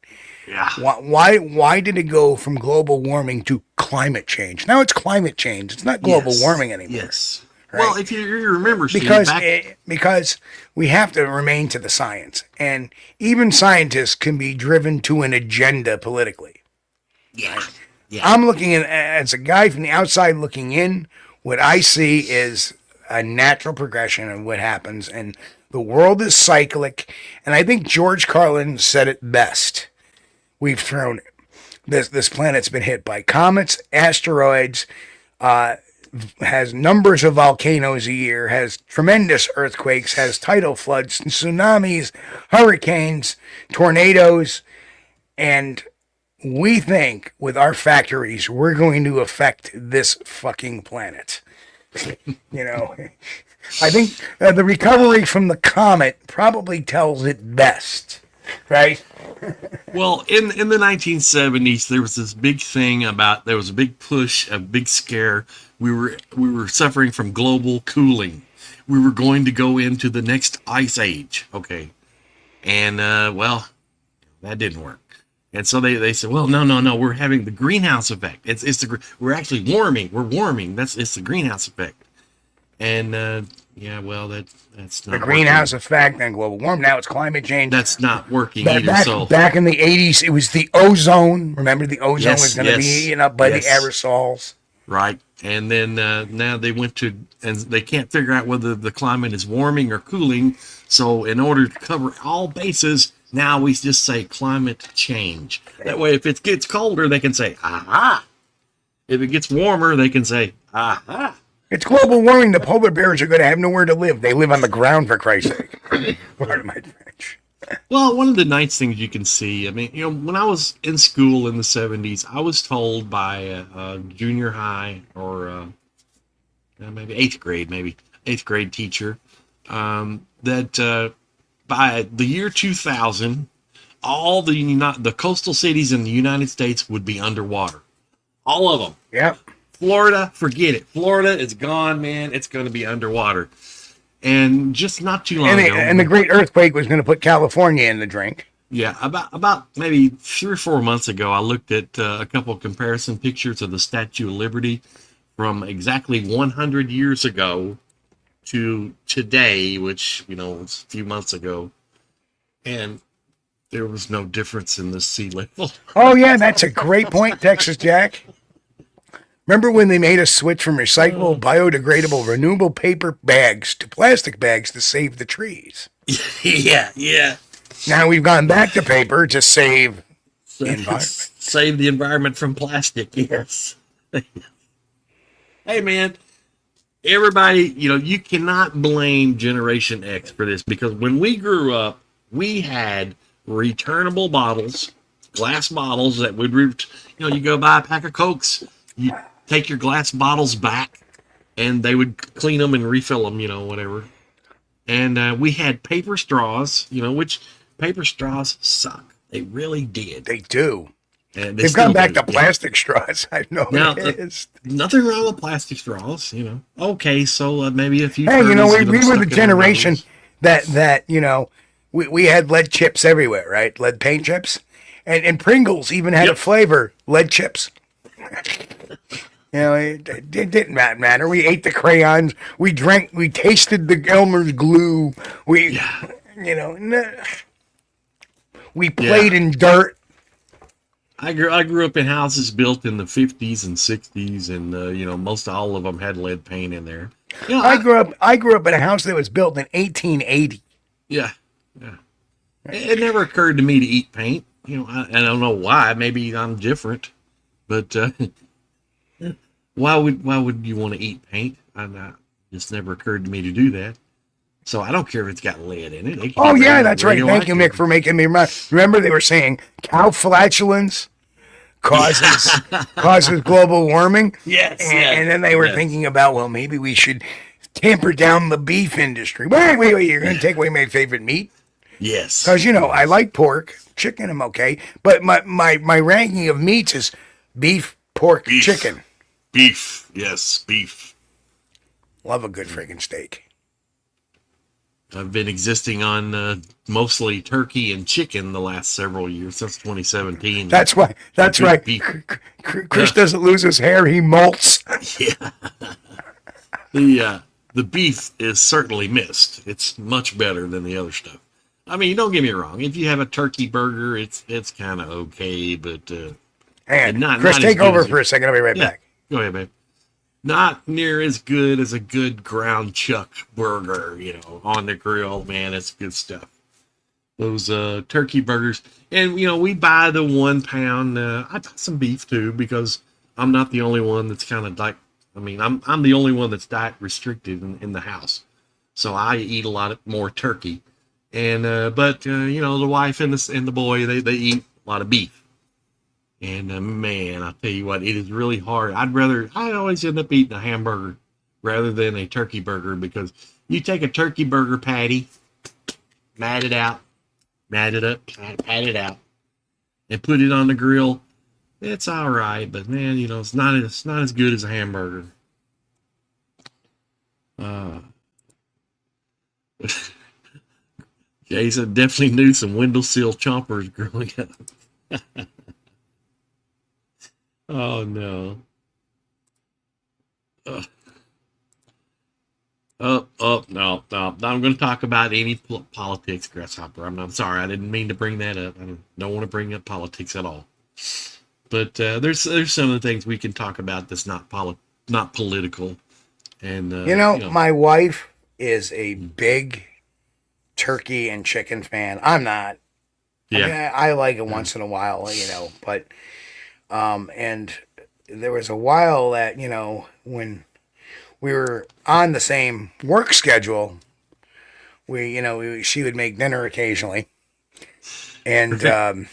Speaker 3: Yeah.
Speaker 2: Why did it go from global warming to climate change? Now it's climate change. It's not global warming anymore.
Speaker 3: Yes.
Speaker 2: Right?
Speaker 3: Well, if you remember, Steve,
Speaker 2: because we have to remain to the science, and even scientists can be driven to an agenda politically.
Speaker 3: Yeah. Yeah.
Speaker 2: I'm looking at, as a guy from the outside looking in, what I see is a natural progression of what happens, and the world is cyclic. And I think George Carlin said it best. We've thrown this planet's been hit by comets, asteroids, has numbers of volcanoes a year, has tremendous earthquakes, has tidal floods, tsunamis, hurricanes, tornadoes, and we think with our factories we're going to affect this fucking planet. I think the recovery from the comet probably tells it best, right?
Speaker 3: Well, in the 1970s, there was this big thing about, there was a big push, a big scare. We were suffering from global cooling. We were going to go into the next ice age. Okay. And, well, that didn't work. And so they said, well, no, we're having the greenhouse effect. We're actually warming. We're warming. It's the greenhouse effect. And, yeah, well, that's not
Speaker 2: the greenhouse effect and global warming. Now it's climate change.
Speaker 3: That's not working either.
Speaker 2: Back in the 80s, it was the ozone. Remember, the ozone was going to be eaten up by the aerosols.
Speaker 3: Right. And then now they went to, and they can't figure out whether the climate is warming or cooling. So in order to cover all bases, now we just say climate change. That way, if it gets colder, they can say, aha. If it gets warmer, they can say, aha.
Speaker 2: It's global warming. The polar bears are going to have nowhere to live. They live on the ground, for Christ's sake. Pardon my French.
Speaker 3: Well, one of the nice things you can see, I mean, when I was in school in the 70s, I was told by a junior high or maybe eighth grade teacher, that by the year 2000, all the coastal cities in the United States would be underwater. All of them.
Speaker 2: Yep.
Speaker 3: Florida, forget it. Florida is gone, man. It's going to be underwater. And just not too long ago.
Speaker 2: And the great earthquake was going to put California in the drink.
Speaker 3: Yeah, about maybe 3 or 4 months ago, I looked at a couple of comparison pictures of the Statue of Liberty from exactly 100 years ago to today, which, was a few months ago. And there was no difference in the sea level.
Speaker 2: Oh, yeah, that's a great point, Texas Jack. Remember when they made a switch from recyclable, biodegradable, renewable paper bags to plastic bags to save the trees?
Speaker 3: Yeah.
Speaker 2: Now we've gone back to paper to save the environment.
Speaker 3: Save the environment from plastic, yes. Hey, man, everybody, you cannot blame Generation X for this, because when we grew up, we had returnable bottles, glass bottles that would, you go buy a pack of Cokes, take your glass bottles back, and they would clean them and refill them, whatever. And we had paper straws, which paper straws suck. They really did.
Speaker 2: They do.
Speaker 3: And
Speaker 2: They've gone back to plastic straws. I know
Speaker 3: now,
Speaker 2: it is.
Speaker 3: Nothing wrong with plastic straws, Okay, so maybe a few.
Speaker 2: Hey, we were the generation that we had lead chips everywhere, right? Lead paint chips, and Pringles even had a flavor, lead chips. It didn't matter. We ate the crayons. We tasted the Elmer's glue. We played in dirt.
Speaker 3: I grew up in houses built in the 50s and 60s, and most all of them had lead paint in there.
Speaker 2: I grew up in a house that was built in 1880.
Speaker 3: Yeah. It never occurred to me to eat paint. I don't know why. Maybe I'm different, but why would you want to eat paint? Just never occurred to me to do that. So I don't care if it's got lead in it.
Speaker 2: Oh yeah, that's right. Thank you, Mick, for making me remember. They were saying cow flatulence causes global warming.
Speaker 3: Yes,
Speaker 2: and then they were thinking about, well, maybe we should tamper down the beef industry. Wait, you're going to take away my favorite meat?
Speaker 3: Yes.
Speaker 2: Because, I like pork. Chicken, I'm okay. But my ranking of meats is beef, pork, chicken.
Speaker 3: Beef. Yes, beef.
Speaker 2: Love a good friggin' steak.
Speaker 3: I've been existing on mostly turkey and chicken the last several years, since 2017.
Speaker 2: That's right.
Speaker 3: Beef.
Speaker 2: Chris doesn't lose his hair, he molts.
Speaker 3: Yeah. The beef is certainly missed. It's much better than the other stuff. I mean, don't get me wrong. If you have a turkey burger, it's kind of okay, but
Speaker 2: Chris, take over for a second. I'll be right back.
Speaker 3: Go ahead, babe. Not near as good as a good ground chuck burger, on the grill. Man, it's good stuff. Those turkey burgers. And, we buy the 1 pound. I buy some beef, too, because I'm not the only one that's kind of like, I'm the only one that's diet restricted in the house. So I eat a lot more turkey. And, but the wife and the boy, they eat a lot of beef. And man, I'll tell you what, it is really hard. I always end up eating a hamburger rather than a turkey burger, because you take a turkey burger patty, mat it up, pat it out, and put it on the grill. It's all right, but man, it's not as good as a hamburger. Jason definitely knew some windowsill chompers growing up. Oh no. No. I'm going to talk about any politics, Grasshopper. I'm sorry. I didn't mean to bring that up. I don't want to bring up politics at all. But there's some of the things we can talk about that's not political. And
Speaker 2: my wife is a big turkey and chicken fan. I'm not.
Speaker 3: Yeah.
Speaker 2: I like it once in a while, but and there was a while that, when we were on the same work schedule, she would make dinner occasionally. And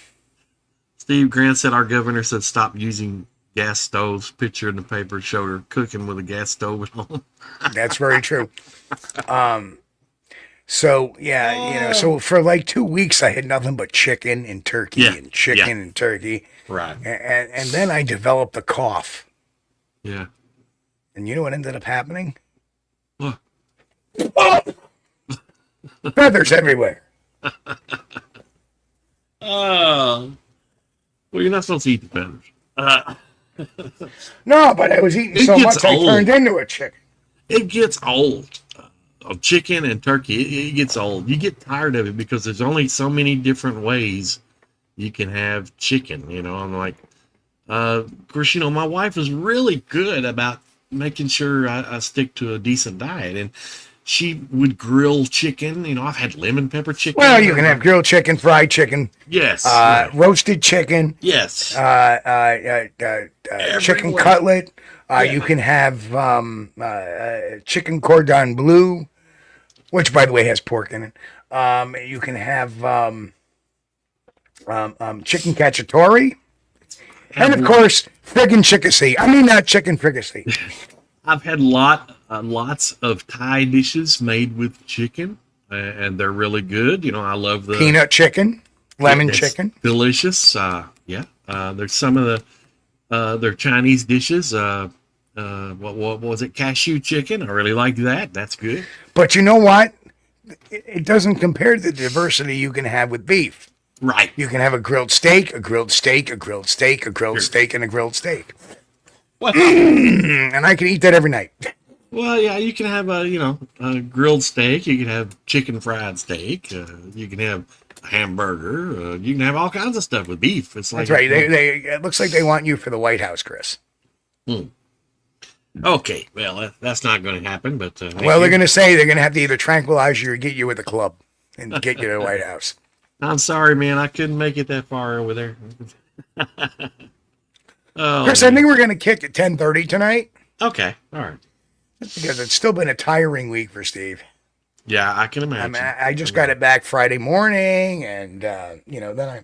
Speaker 3: Steve Grant said our governor said stop using gas stoves. Picture in the paper showed her cooking with a gas stove at home.
Speaker 2: That's very true. So so for like 2 weeks I had nothing but chicken and turkey and chicken and turkey.
Speaker 3: Right.
Speaker 2: And then I developed a cough.
Speaker 3: Yeah.
Speaker 2: And you know what ended up happening?
Speaker 3: What?
Speaker 2: Feathers everywhere.
Speaker 3: Oh. Well, you're not supposed to eat the feathers.
Speaker 2: No, but I was eating so much I turned into a chicken.
Speaker 3: It gets old. Of chicken and turkey, it gets old. You get tired of it because there's only so many different ways you can have chicken. I'm like, of course, my wife is really good about making sure I stick to a decent diet, and she would grill chicken. I've had lemon pepper chicken.
Speaker 2: Well, you can have grilled chicken, fried chicken.
Speaker 3: Yes.
Speaker 2: Roasted chicken.
Speaker 3: Yes.
Speaker 2: Chicken cutlet. You can have chicken cordon bleu, which, by the way, has pork in it. You can have chicken cacciatore. And of course, friggin' chickasee. I mean, not chicken fricassee.
Speaker 3: I've had lots of Thai dishes made with chicken, and they're really good. You know, I love the
Speaker 2: Peanut chicken, lemon
Speaker 3: it's
Speaker 2: chicken.
Speaker 3: delicious. There's some of their Chinese dishes. What was it? Cashew chicken. I really like that. That's good.
Speaker 2: But you know what? It doesn't compare to the diversity you can have with beef.
Speaker 3: Right.
Speaker 2: You can have a grilled steak, a grilled steak, a grilled steak, a grilled steak, and a grilled steak.
Speaker 3: Well,
Speaker 2: And I can eat that every night.
Speaker 3: well, yeah, you can have a grilled steak. You can have chicken fried steak. You can have a hamburger. You can have all kinds of stuff with beef. It's like
Speaker 2: That's right. It looks like they want you for the White House, Chris.
Speaker 3: Okay, well, that's not going to happen. But
Speaker 2: Well, they're going to say they're going to have to either tranquilize you or get you with the club and get you to the White House.
Speaker 3: I'm sorry, man. I couldn't make it that far over there. Oh,
Speaker 2: Chris, I think we're going to kick at 10:30 tonight
Speaker 3: okay, all right.
Speaker 2: because it's still been a tiring week for Steve.
Speaker 3: Yeah, I can
Speaker 2: I
Speaker 3: imagine.
Speaker 2: mean, I just got it back Friday morning, and then I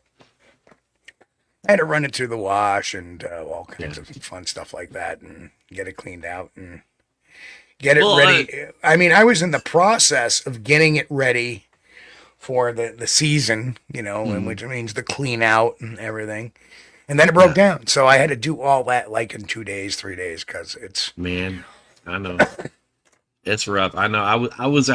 Speaker 2: had to run it through the wash and all kinds of fun stuff like that, and get it cleaned out and get it ready. I mean, I was in the process of getting it ready for the season, and which means the clean out and everything. And then it broke down. So I had to do all that like in 2 days, 3 days, because it's...
Speaker 3: Man, I know. It's rough. I know. I was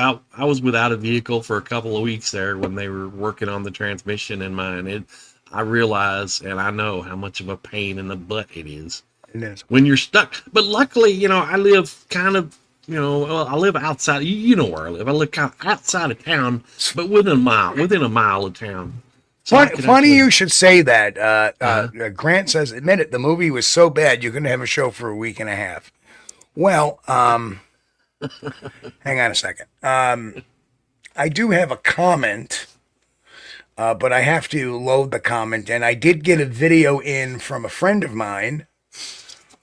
Speaker 3: without a vehicle for a couple of weeks there when they were working on the transmission in mine. I realize and I know how much of a pain in the butt it is.
Speaker 2: It is.
Speaker 3: When you're stuck. But luckily, I live kind of, I live outside. You know where I live. I live kind of outside of town, but within a mile of town. So
Speaker 2: Funny you should say that. Grant says, admit it, the movie was so bad you couldn't have a show for a week and a half. Well, hang on a second. I do have a comment, but I have to load the comment. And I did get a video in from a friend of mine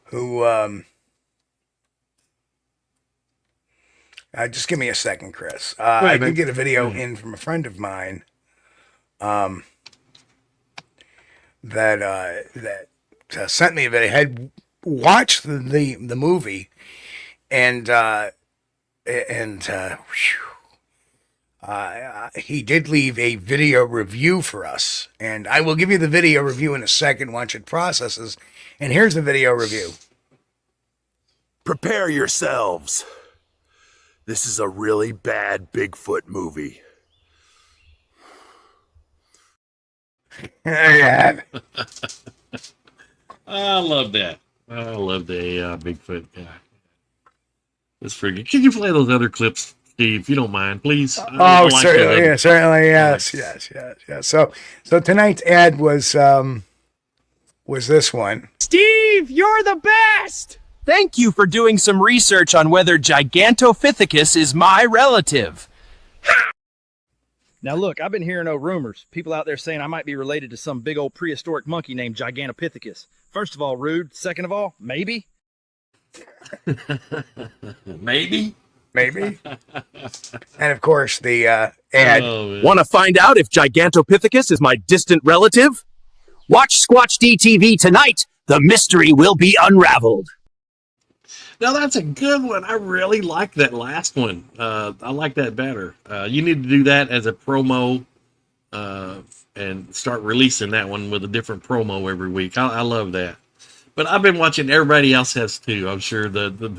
Speaker 2: who... just give me a second, Chris. I did get a video in from a friend of mine that sent me a video. Had watched the movie, and he did leave a video review for us, and I will give you the video review in a second once it processes. And here's the video review.
Speaker 8: Prepare yourselves. This is a really bad Bigfoot movie.
Speaker 2: Yeah.
Speaker 3: I love that. I love the Bigfoot guy. That's pretty good. Can you play those other clips, Steve, if you don't mind, please?
Speaker 2: Certainly, yes. So tonight's ad was this one.
Speaker 4: Steve, you're the best! Thank you for doing some research on whether Gigantopithecus is my relative.
Speaker 5: Now look, I've been hearing rumors. People out there saying I might be related to some big old prehistoric monkey named Giganopithecus. First of all, rude. Second of all, maybe.
Speaker 3: Maybe.
Speaker 2: And of course the ad.
Speaker 4: Want to find out if Gigantopithecus is my distant relative? Watch Squatch-D TV tonight. The mystery will be unraveled.
Speaker 3: Now that's a good one. I really like that last one. I like that better. You need to do that as a promo and start releasing that one with a different promo every week. I love that. But I've been watching. Everybody else has too. I'm sure Jen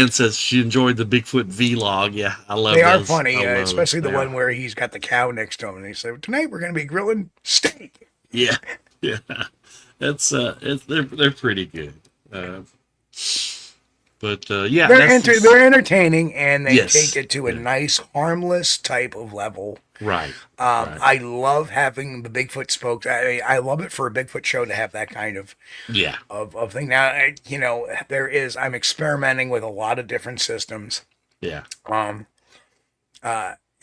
Speaker 3: says she enjoyed the Bigfoot vlog. Yeah, I love.
Speaker 2: They are
Speaker 3: those.
Speaker 2: funny, especially the one where he's got the cow next to him, and he said, "Tonight we're going to be grilling steak."
Speaker 3: Yeah. That's they're pretty good.
Speaker 2: They're entertaining, and they
Speaker 3: Yes.
Speaker 2: take it to a nice, harmless type of level.
Speaker 3: Right.
Speaker 2: I love having the Bigfoot spokes. I love it for a Bigfoot show to have that kind of thing. Now, I'm experimenting with a lot of different systems.
Speaker 3: Yeah.
Speaker 2: And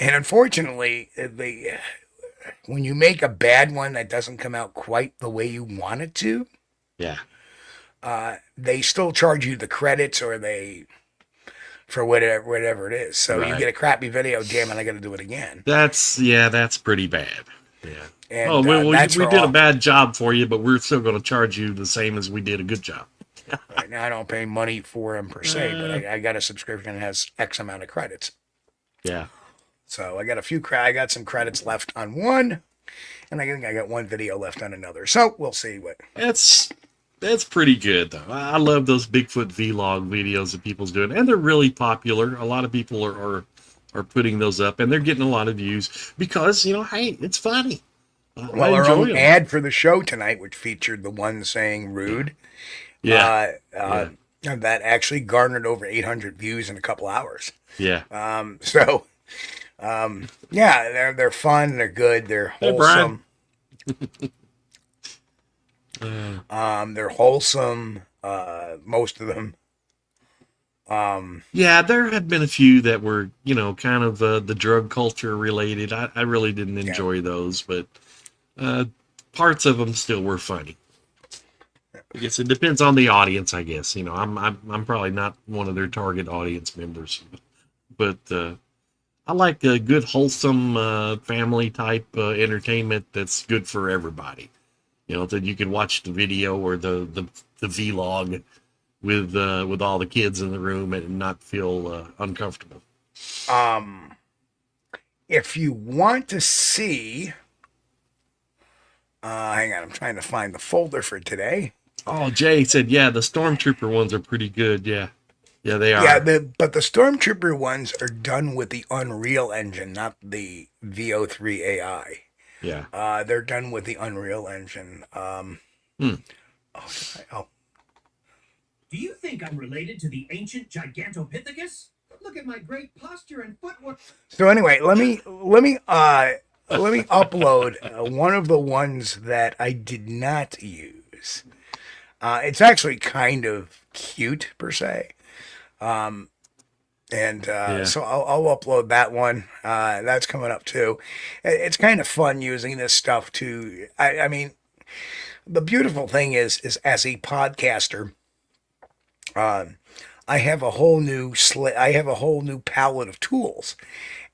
Speaker 2: unfortunately, when you make a bad one that doesn't come out quite the way you want it to, they still charge you the credits for whatever it is. So you get a crappy video, damn it, I got to do it again.
Speaker 3: That's pretty bad. Yeah.
Speaker 2: And,
Speaker 3: Oh, well,
Speaker 2: that's
Speaker 3: we
Speaker 2: her
Speaker 3: did a
Speaker 2: off-
Speaker 3: bad job for you, but we're still going to charge you the same as we did a good job.
Speaker 2: Right now, I don't pay money for them per se, but I got a subscription that has X amount of credits.
Speaker 3: Yeah.
Speaker 2: So I got I got some credits left on one, and I think I got one video left on another. So we'll see what.
Speaker 3: That's pretty good, though. I love those Bigfoot vlog videos that people's doing, and they're really popular. A lot of people are putting those up, and they're getting a lot of views because, hey, it's funny.
Speaker 2: Well, our own ad for the show tonight, which featured the one saying rude,
Speaker 3: yeah,
Speaker 2: that actually garnered over 800 views in a couple hours.
Speaker 3: Yeah.
Speaker 2: Yeah, they're fun, they're good, they're wholesome. They're wholesome, most of them.
Speaker 3: Yeah, there have been a few that were, kind of the drug culture related. I really didn't enjoy those, but parts of them still were funny. I guess it depends on the audience. I guess I'm probably not one of their target audience members, but I like a good wholesome family type entertainment that's good for everybody. That you can watch the video or the vlog with all the kids in the room and not feel uncomfortable.
Speaker 2: If you want to see, hang on, I'm trying to find the folder for today.
Speaker 3: Oh, Jay said, yeah, the Stormtrooper ones are pretty good. Yeah, they are.
Speaker 2: Yeah, but the Stormtrooper ones are done with the Unreal Engine, not the VO3 AI.
Speaker 3: Yeah.
Speaker 2: They're done with the Unreal Engine.
Speaker 6: Do you think I'm related to the ancient Gigantopithecus? Look at my great posture and footwork.
Speaker 2: So anyway, let me upload one of the ones that I did not use. It's actually kind of cute per se. So I'll upload that one. That's coming up too. It's kind of fun using this stuff to. I mean, the beautiful thing is as a podcaster, I have a whole new palette of tools.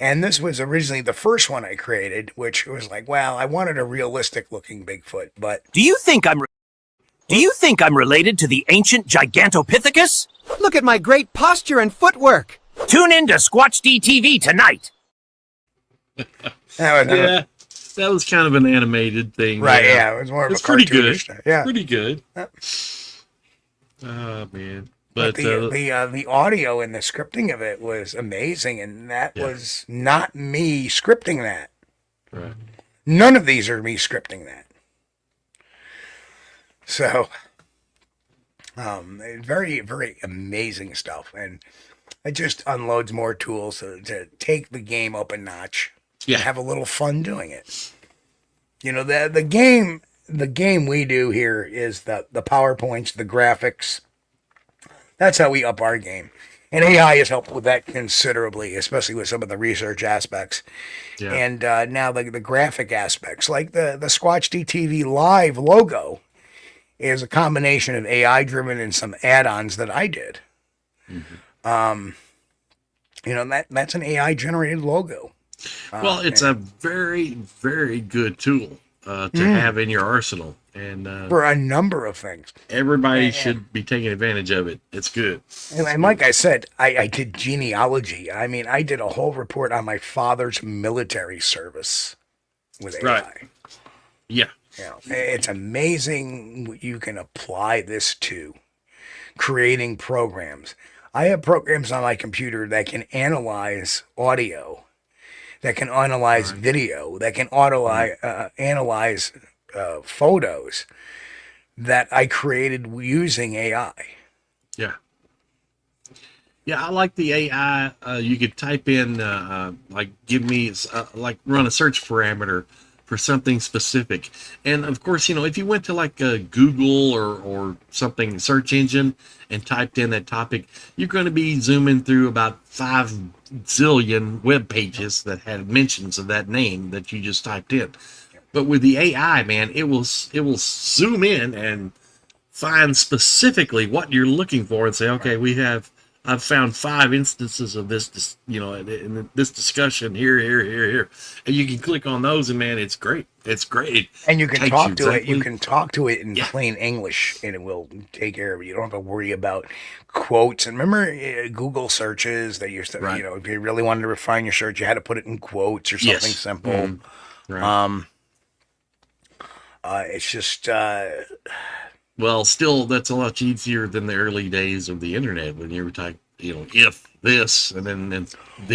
Speaker 2: And this was originally the first one I created, which was like, well, I wanted a realistic looking Bigfoot, but
Speaker 9: Do you think I'm related to the ancient Gigantopithecus? Look at my great posture and footwork. Tune in to Squatch-D TV tonight.
Speaker 3: That was kind of an animated thing.
Speaker 2: Right, yeah, it was more of a
Speaker 3: pretty good.
Speaker 2: cartoonish thing, yeah.
Speaker 3: Pretty good.
Speaker 2: Yep.
Speaker 3: Oh, man.
Speaker 2: But the audio and the scripting of it was amazing, and that was not me scripting that.
Speaker 3: Right.
Speaker 2: None of these are me scripting that. So, very, very amazing stuff, and it just unloads more tools to take the game up a notch.
Speaker 3: Yeah.
Speaker 2: Have a little fun doing it. The game we do here is the PowerPoints, the graphics. That's how we up our game. And AI has helped with that considerably, especially with some of the research aspects.
Speaker 3: Yeah.
Speaker 2: And now the graphic aspects, like the Squatch-D TV Live logo, is a combination of AI-driven and some add-ons that I did. Mm-hmm. That's an AI-generated logo.
Speaker 3: Well, it's a very, very good tool to have in your arsenal. And
Speaker 2: for a number of things.
Speaker 3: Everybody should be taking advantage of it. It's good.
Speaker 2: And like I said, I did genealogy. I mean, I did a whole report on my father's military service with AI.
Speaker 3: Right. Yeah.
Speaker 2: It's amazing what you can apply this to creating programs. I have programs on my computer that can analyze audio, that can analyze video, that can analyze photos that I created using AI.
Speaker 3: Yeah. Yeah, I like the AI. You could type in, give me, run a search parameter for something specific. And of course, if you went to Google or something search engine and typed in that topic, you're going to be zooming through about 5 zillion web pages that had mentions of that name that you just typed in. But with the AI, man, it will zoom in and find specifically what you're looking for and say, okay, we have I've found 5 instances of this, in this discussion here, and you can click on those, and man, it's great. It's great.
Speaker 2: And you can
Speaker 3: Takes
Speaker 2: talk
Speaker 3: you
Speaker 2: to it.
Speaker 3: exactly-
Speaker 2: You can talk to it in plain English, and it will take care of it. You don't have to worry about quotes. And remember Google searches that used to,
Speaker 3: Right.
Speaker 2: if you really wanted to refine your search, you had to put it in quotes or something
Speaker 3: Yes.
Speaker 2: simple.
Speaker 3: Right.
Speaker 2: It's just
Speaker 3: Well, still, that's a lot easier than the early days of the internet when you were typing, if this, and then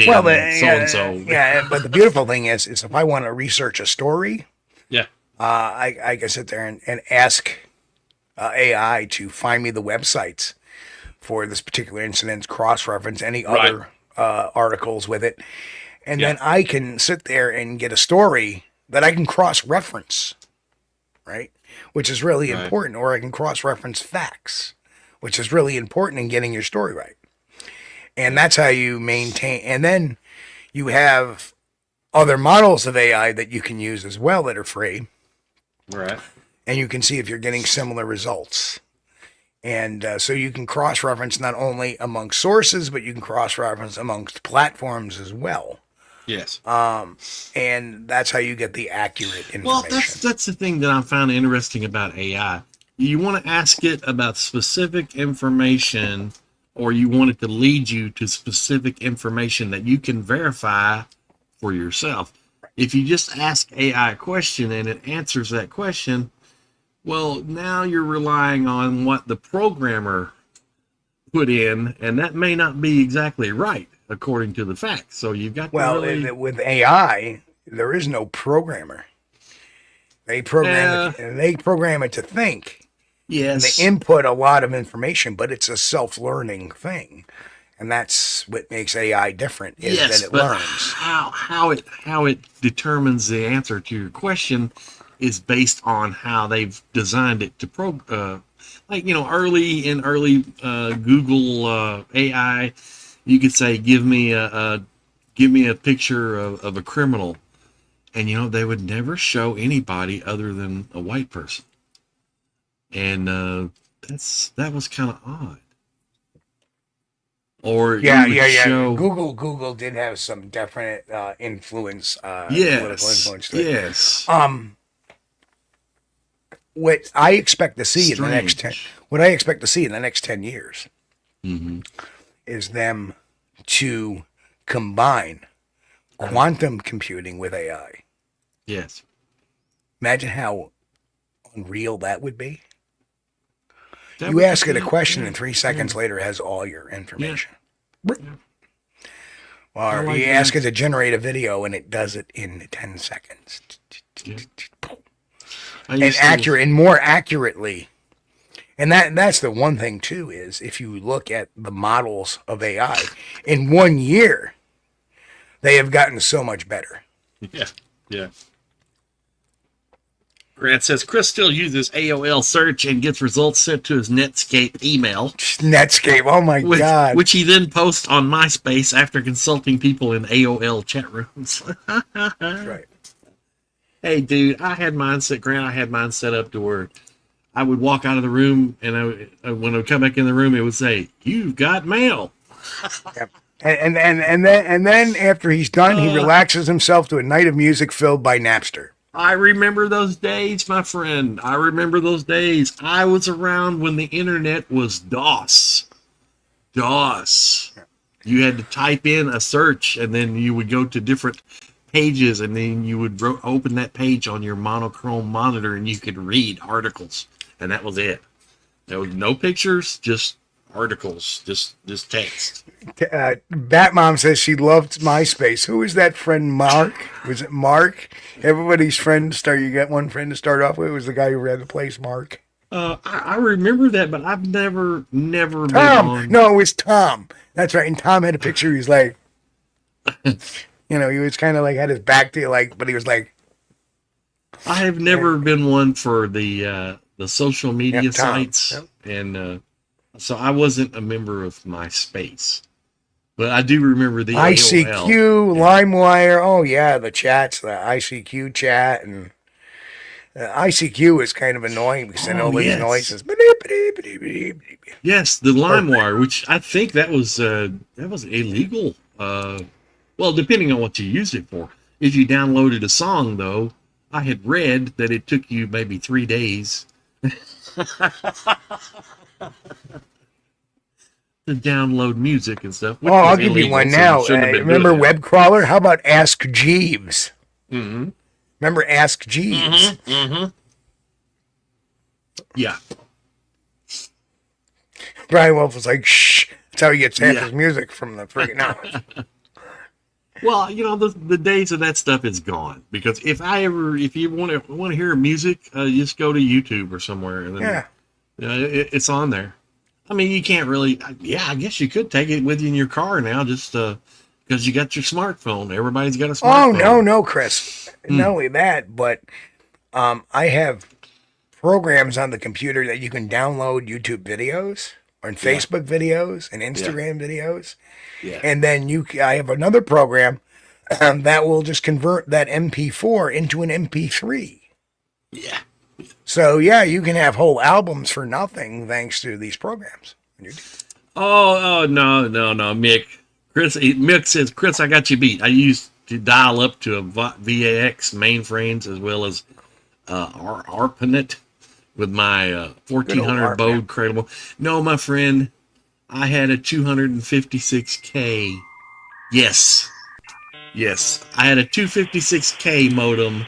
Speaker 2: well,
Speaker 3: so and so.
Speaker 2: Yeah, but the beautiful thing is if I want to research a story,
Speaker 3: Yeah.
Speaker 2: I can sit there and ask AI to find me the websites for this particular incident, cross-reference any other articles with it, and then I can sit there and get a story that I can cross-reference, right? Which is really important, or I can cross-reference facts, which is really important in getting your story right. And that's how you maintain, and then you have other models of AI that you can use as well that are free.
Speaker 3: Right.
Speaker 2: And you can see if you're getting similar results. And so you can cross-reference not only amongst sources, but you can cross-reference amongst platforms as well.
Speaker 3: Yes.
Speaker 2: And that's how you get the accurate information.
Speaker 3: Well, that's the thing that I found interesting about AI. You want to ask it about specific information, or you want it to lead you to specific information that you can verify for yourself. If you just ask AI a question and it answers that question, well, now you're relying on what the programmer put in, and that may not be exactly right according to the facts. So you've got to really...
Speaker 2: with AI, there is no programmer. They program it to think.
Speaker 3: Yes.
Speaker 2: And they input a lot of information, but it's a self-learning thing. And that's what makes AI different, is that it learns.
Speaker 3: How it determines the answer to your question is based on how they've designed it to early Google AI, you could say, give me a picture of a criminal, and they would never show anybody other than a white person, and that was kind of odd. Or show...
Speaker 2: Google did have some definite influence.
Speaker 3: Political
Speaker 2: influence to it.
Speaker 3: Yes.
Speaker 2: What I expect to see in the next 10 years is them to combine quantum computing with AI.
Speaker 3: Yes.
Speaker 2: Imagine how unreal that would be. You ask it a question and 3 seconds later it has all your information.
Speaker 3: Yeah.
Speaker 2: Or you ask it to generate a video and it does it in 10 seconds.
Speaker 3: Yeah.
Speaker 2: And more accurately. And that's the one thing too, is if you look at the models of AI, in 1 year, they have gotten so much better.
Speaker 3: Yeah. Grant says Chris still uses AOL search and gets results sent to his Netscape email.
Speaker 2: Netscape, oh my God.
Speaker 3: Which he then posts on MySpace after consulting people in AOL chat rooms.
Speaker 2: That's right.
Speaker 3: Hey, dude, I had mine set up to where I would walk out of the room, and when I would come back in the room, it would say, "You've got mail."
Speaker 2: Yep. And then after he's done, he relaxes himself to a night of music filled by Napster.
Speaker 3: I remember those days, my friend. I remember those days. I was around when the internet was DOS. DOS. You had to type in a search, and then you would go to different pages, and then you would open that page on your monochrome monitor, and you could read articles, and that was it. There was no pictures, just articles, just text.
Speaker 2: Batmom says she loved MySpace. Who is that friend, Mark? Was it Mark? Everybody's friend you got one friend to start off with. It was the guy who ran the place, Mark.
Speaker 3: I remember that, but I've never been
Speaker 2: Tom.
Speaker 3: on.
Speaker 2: No, it was Tom. That's right. And Tom had a picture. He was like, he was kind of like had his back to you, but he was like.
Speaker 3: I have never been one for the social media sites, and so I wasn't a member of MySpace. But I do remember the
Speaker 2: ICQ,
Speaker 3: AOL.
Speaker 2: LimeWire. Oh yeah, the chats, the ICQ chat, and ICQ is kind of annoying because I know these noises.
Speaker 3: Yes, the LimeWire, which I think that was illegal. Well, depending on what you use it for. If you downloaded a song, though, I had read that it took you maybe 3 days to download music and stuff.
Speaker 2: Oh, I'll give you one now. Remember Web Crawler? How about Ask Jeeves?
Speaker 3: Mm-hmm.
Speaker 2: Remember Ask Jeeves?
Speaker 3: Mm-hmm. Mm-hmm. Yeah.
Speaker 2: Brian Wolf was like, shh. That's how he gets half his music from the friggin' hours.
Speaker 3: Well, the days of that stuff is gone, because if you want to hear music, just go to YouTube or somewhere, and then it's on there. I mean, you can't really. I guess you could take it with you in your car now, just because you got your smartphone. Everybody's got a smartphone.
Speaker 2: Oh no, Chris. Not only that, but I have programs on the computer that you can download YouTube videos and Facebook videos and Instagram videos. Yeah. And then I have another program that will just convert that MP4 into an MP3.
Speaker 3: Yeah.
Speaker 2: So, you can have whole albums for nothing thanks to these programs.
Speaker 3: Oh, no, Mick. Mick says, Chris, I got you beat. I used to dial up to a VAX mainframes as well as ARPANET with my 1400 baud credible. No, my friend. I had a 256K. Yes. I had a 256K modem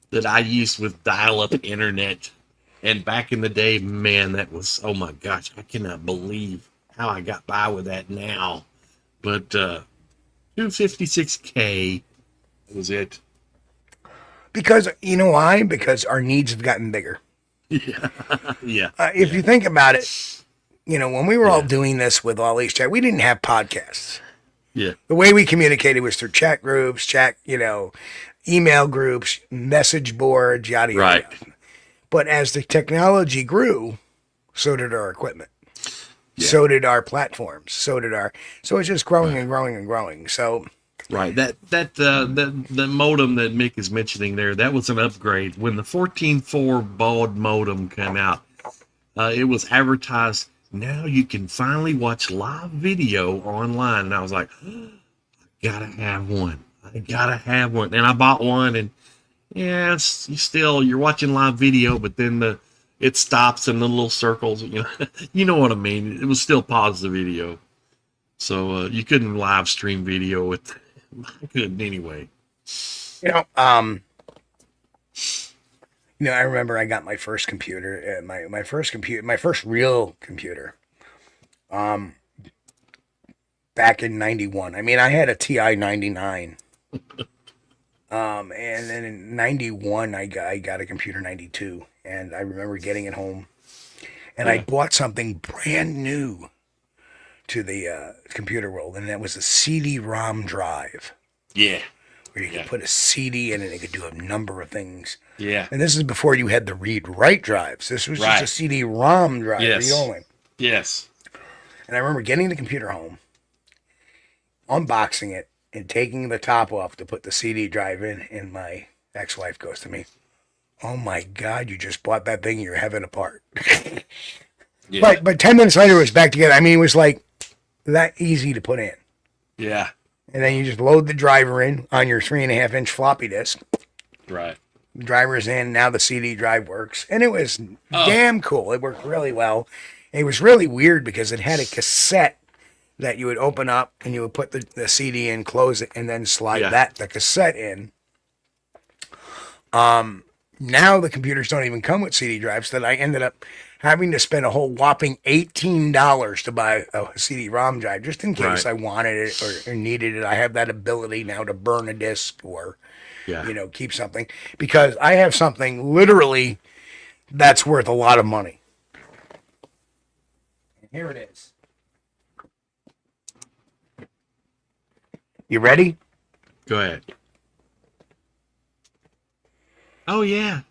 Speaker 3: that I used with dial-up internet. And back in the day, man, that was, oh my gosh, I cannot believe how I got by with that now. But 256K was it.
Speaker 2: Because, you know why? Because our needs have gotten bigger.
Speaker 3: Yeah.
Speaker 2: If you think about it, when we were all doing this with all these chat, we didn't have podcasts.
Speaker 3: Yeah.
Speaker 2: The way we communicated was through chat groups, email groups, message boards, yada, yada.
Speaker 3: Right.
Speaker 2: But as the technology grew, so did our equipment. Yeah. So did our platforms. So it's just growing and growing and growing. So.
Speaker 3: Right. That modem that Mick is mentioning there, that was an upgrade. When the 14.4 baud modem came out, it was advertised, now you can finally watch live video online. And I was like, I gotta have one. And I bought one, and you're watching live video, but then it stops in the little circles. You know what I mean? It was still pause the video. So you couldn't live stream video with. I couldn't anyway.
Speaker 2: I remember I got my first computer, my first real computer, back in 91. I mean, I had a TI 99, and then in 91 I got a computer 92, and I remember getting it home, and I bought something brand new to the computer world, and that was a CD-ROM drive.
Speaker 3: Yeah.
Speaker 2: Where you could put a CD in and it could do a number of things.
Speaker 3: Yeah.
Speaker 2: And this is before you had the read-write drives. This was just a CD-ROM drive.
Speaker 3: Yes. Yes.
Speaker 2: And I remember getting the computer home, unboxing it, and taking the top off to put the CD drive in, and my ex-wife goes to me, "Oh my God, you just bought that thing, you're having a part." Yeah. But 10 minutes later it was back together. I mean, it was like that easy to put in.
Speaker 3: Yeah.
Speaker 2: And then you just load the driver in on your 3.5-inch floppy disk.
Speaker 3: Right.
Speaker 2: The driver's in, now the CD drive works. And it was damn cool. It worked really well. And it was really weird because it had a cassette that you would open up and you would put the CD in, close it, and then slide the cassette in. Now the computers don't even come with CD drives, that I ended up having to spend a whole whopping $18 to buy a CD-ROM drive, just in case I wanted it or needed it. I have that ability now to burn a disc or, keep something. Because I have something literally that's worth a lot of money. And here it is. You ready?
Speaker 3: Go ahead. Oh, yeah.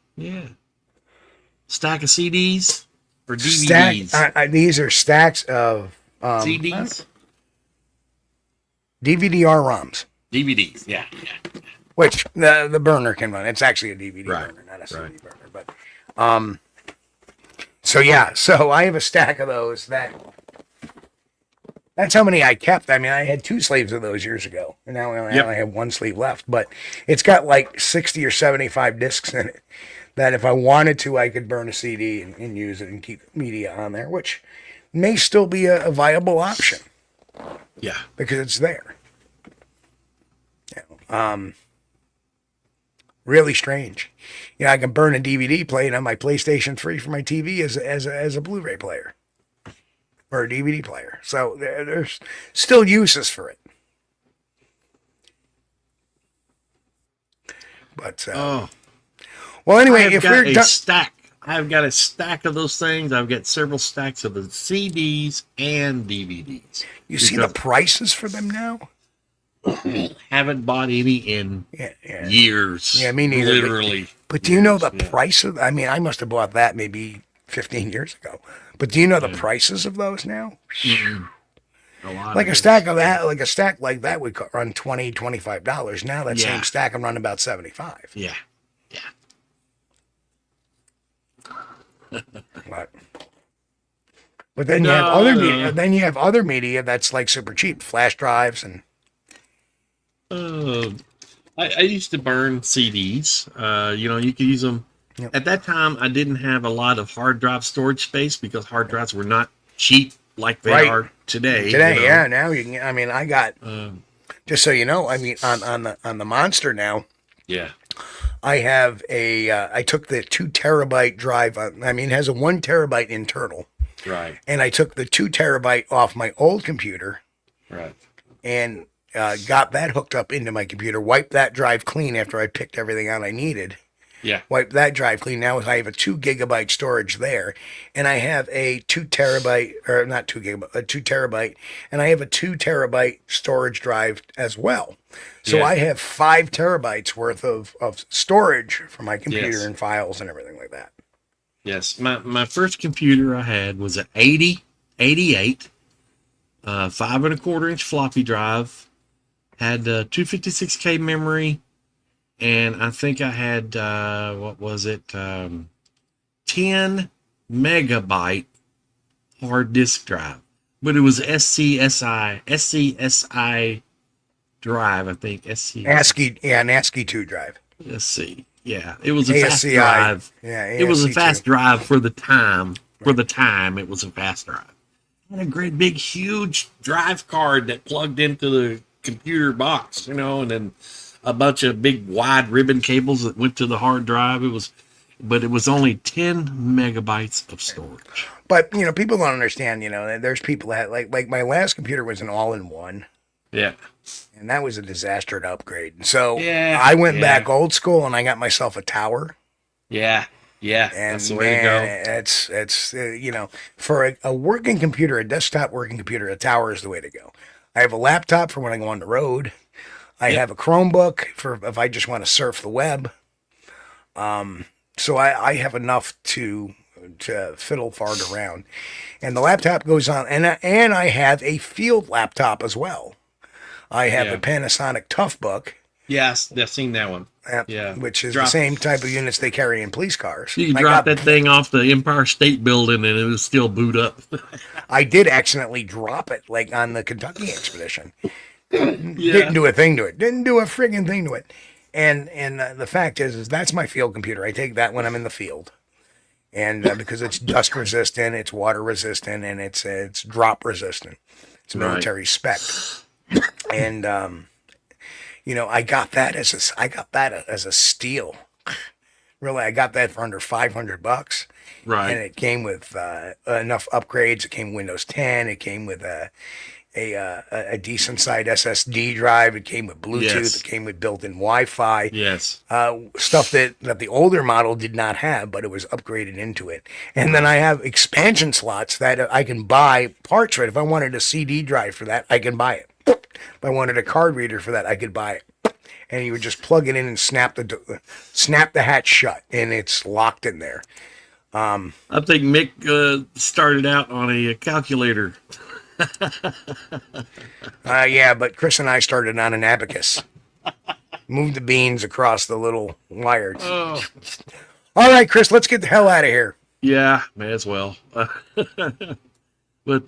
Speaker 3: Stack of CDs or DVDs?
Speaker 2: These are stacks of
Speaker 3: CDs?
Speaker 2: DVD-ROMs.
Speaker 3: DVDs, yeah.
Speaker 2: which the burner can run. It's actually a DVD burner, not a CD burner. But so yeah, so I have a stack of those. That's how many I kept. I mean, I had 2 sleeves of those years ago, and now I only have 1 sleeve left. But it's got like 60 or 75 discs in it that if I wanted to, I could burn a CD and use it and keep media on there, which may still be a viable option.
Speaker 3: Yeah.
Speaker 2: Because it's there. Really strange. I can burn a DVD playing on my PlayStation 3 for my TV as a Blu-ray player. Or a DVD player. So there's still uses for it. But well, anyway, if we're done,
Speaker 3: I've got a stack of those things. I've got several stacks of the CDs and DVDs.
Speaker 2: You see the prices for them now?
Speaker 3: Haven't bought any in years.
Speaker 2: Yeah, me neither.
Speaker 3: Literally.
Speaker 2: But do you know the price of? I mean, I must have bought that maybe 15 years ago. But do you know the prices of those now? Like a stack of that, like a stack like that would run $20, $25. Now that same stack can run about $75.
Speaker 3: Yeah.
Speaker 2: But then you have other media. Then you have other media that's like super cheap, flash drives and.
Speaker 3: I used to burn CDs. You could use them. Yep. At that time, I didn't have a lot of hard drive storage space because hard drives were not cheap like they are today.
Speaker 2: Yeah. Now you can. I mean, I got. Just so you know, I mean, on the Monster now.
Speaker 3: Yeah.
Speaker 2: I have I took the 2 terabyte drive. I mean, it has a 1 terabyte internal.
Speaker 3: Right.
Speaker 2: And I took the 2 terabyte off my old computer.
Speaker 3: Right.
Speaker 2: And got that hooked up into my computer. Wiped that drive clean after I picked everything out I needed.
Speaker 3: Yeah.
Speaker 2: Wipe that drive clean. Now I have a 2 gigabyte storage there, and I have a 2 terabyte, or not 2 gigabyte, a 2 terabyte, and I have a 2 terabyte storage drive as well. So I have 5 terabytes worth of storage for my computer and files and everything like that.
Speaker 3: Yes. My first computer I had was an 8088, 5 1/4 inch floppy drive, had 256K memory. And I think I had, 10 megabyte hard disk drive. But it was SCSI drive, I think.
Speaker 2: ASCII, an ASCII 2 drive.
Speaker 3: Let's see. Yeah, it was a fast
Speaker 2: ASCII.
Speaker 3: drive.
Speaker 2: Yeah,
Speaker 3: it was a fast
Speaker 2: 2.
Speaker 3: drive for the time. For the time, it was a fast drive. Had a great big, huge drive card that plugged into the computer box, and then a bunch of big wide ribbon cables that went to the hard drive. But it was only 10 megabytes of storage.
Speaker 2: But people don't understand. There's people that like my last computer was an all-in-one.
Speaker 3: Yeah,
Speaker 2: and that was a disaster to upgrade. So I went back old school and I got myself a tower.
Speaker 3: Yeah, and that's the way to go.
Speaker 2: It's for a working computer, a desktop working computer, a tower is the way to go. I have a laptop for when I go on the road. I have a Chromebook for if I just want to surf the web. So I have enough to fiddle fart around. And the laptop goes on, and I have a field laptop as well. I have a Panasonic Toughbook.
Speaker 3: Yes, I've seen that one.
Speaker 2: Which is the same type of units they carry in police cars.
Speaker 3: You can drop that thing off the Empire State Building and it will still boot up.
Speaker 2: I did accidentally drop it, like on the Kentucky expedition. Didn't do a thing to it. Didn't do a friggin' thing to it. And the fact is that's my field computer. I take that when I'm in the field. And because it's dust resistant, it's water resistant, and it's drop resistant. It's military spec. And I got that as a steal. Really, I got that for under $500.
Speaker 3: Right.
Speaker 2: And it came with enough upgrades. It came with Windows 10. It came with a decent sized SSD drive. It came with Bluetooth.
Speaker 3: Yes.
Speaker 2: It came with built-in Wi-Fi.
Speaker 3: Yes.
Speaker 2: Stuff that the older model did not have, but it was upgraded into it. And then I have expansion slots that I can buy parts for it. If I wanted a CD drive for that, I can buy it. If I wanted a card reader for that, I could buy it. And you would just plug it in and snap the hatch shut, and it's locked in there.
Speaker 3: I think Mick started out on a calculator.
Speaker 2: Yeah, but Chris and I started on an abacus. Move the beans across the little wires.
Speaker 3: Oh.
Speaker 2: All right, Chris, let's get the hell out of here.
Speaker 3: Yeah, may as well. But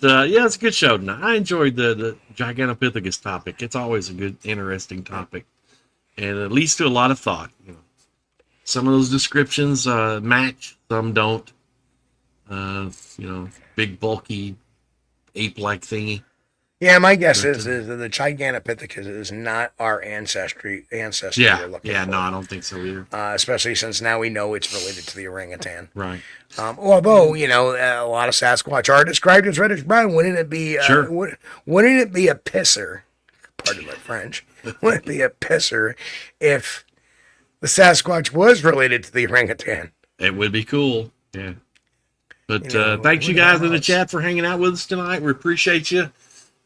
Speaker 3: yeah, it's a good show tonight. I enjoyed the Giganopithecus topic. It's always a good, interesting topic, and it leads to a lot of thought. You know, some of those descriptions match, some don't. You know, big, bulky, ape-like thingy.
Speaker 2: Yeah, my guess is the Giganopithecus is not our ancestor.
Speaker 3: Yeah,
Speaker 2: we're looking for.
Speaker 3: no, I don't think so either.
Speaker 2: Especially since now we know it's related to the orangutan.
Speaker 3: Right.
Speaker 2: Although, you know, a lot of Sasquatch are described as reddish brown. Wouldn't it be?
Speaker 3: Sure.
Speaker 2: Wouldn't it be a pisser? Pardon my French. Wouldn't it be a pisser if the Sasquatch was related to the orangutan?
Speaker 3: It would be cool. Yeah. But
Speaker 2: You know,
Speaker 3: thanks you
Speaker 2: who
Speaker 3: guys in the
Speaker 2: knows?
Speaker 3: chat for hanging out with us tonight. We appreciate you.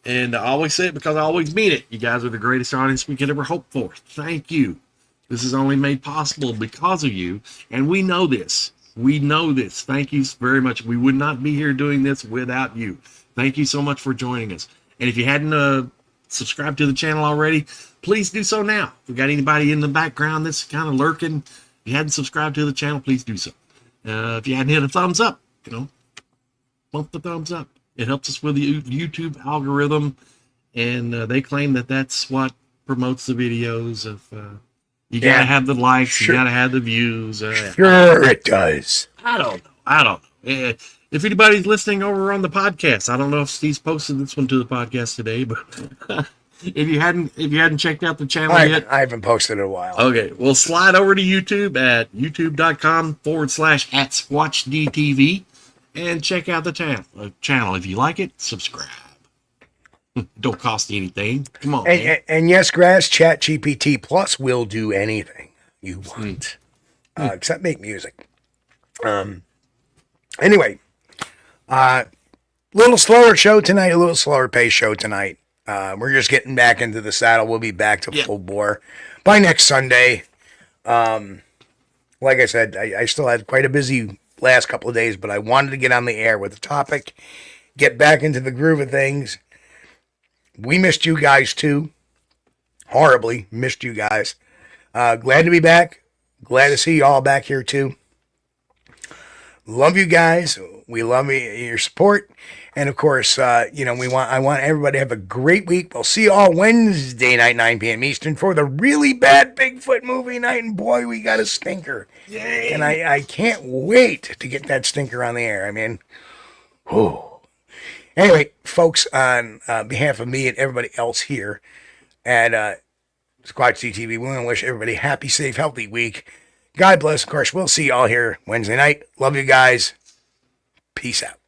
Speaker 3: And I always say it because I always mean it. You guys are the greatest audience we could ever hope for. Thank you. This is only made possible because of you. And we know this. We know this. Thank you very much. We would not be here doing this without you. Thank you so much for joining us. And if you hadn't subscribed to the channel already, please do so now. If we got anybody in the background that's kind of lurking, if you hadn't subscribed to the channel, please do so. If you hadn't hit a thumbs up, you know, bump the thumbs up. It helps us with the YouTube algorithm, and they claim that that's what promotes the videos. Of you gotta have the likes,
Speaker 2: Sure.
Speaker 3: you gotta have the views.
Speaker 2: Sure, it does.
Speaker 3: I don't know. If anybody's listening over on the podcast, I don't know if Steve's posted this one to the podcast today, but if you hadn't checked out the channel yet,
Speaker 2: I haven't posted in a while.
Speaker 3: okay, well, slide over to YouTube at youtube.com/@SquatchDTV and check out the channel. If you like it, subscribe. Don't cost you anything. Come on, man.
Speaker 2: And yes, Grass, ChatGPT Plus will do anything you want, except make music. Anyway, little slower show tonight, a little slower pace show tonight. We're just getting back into the saddle. We'll be back to full bore by next Sunday. Like I said, I still had quite a busy last couple of days, but I wanted to get on the air with the topic, get back into the groove of things. We missed you guys too. Horribly missed you guys. Glad to be back. Glad to see you all back here too. Love you guys. We love your support. And of course, you know, I want everybody to have a great week. We'll see you all Wednesday night, 9 p.m. Eastern, for the really bad Bigfoot movie night. And boy, we got a stinker. Yay. And I can't wait to get that stinker on the air. I mean, whew. Anyway, folks, on behalf of me and everybody else here at Squatch-D TV, we want to wish everybody a happy, safe, healthy week. God bless. Of course, we'll see you all here Wednesday night. Love you guys. Peace out.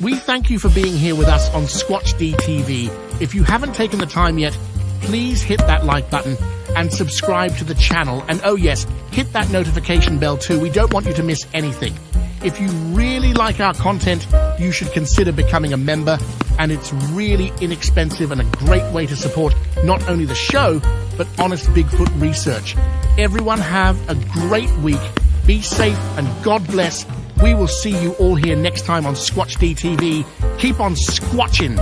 Speaker 1: We thank you for being here with us on Squatch-D TV. If you haven't taken the time yet, please hit that like button and subscribe to the channel. And oh yes, hit that notification bell too. We don't want you to miss anything. If you really like our content, you should consider becoming a member, and it's really inexpensive and a great way to support not only the show, but honest Bigfoot research. Everyone have a great week. Be safe and God bless. We will see you all here next time on Squatch-D TV. Keep on squatching.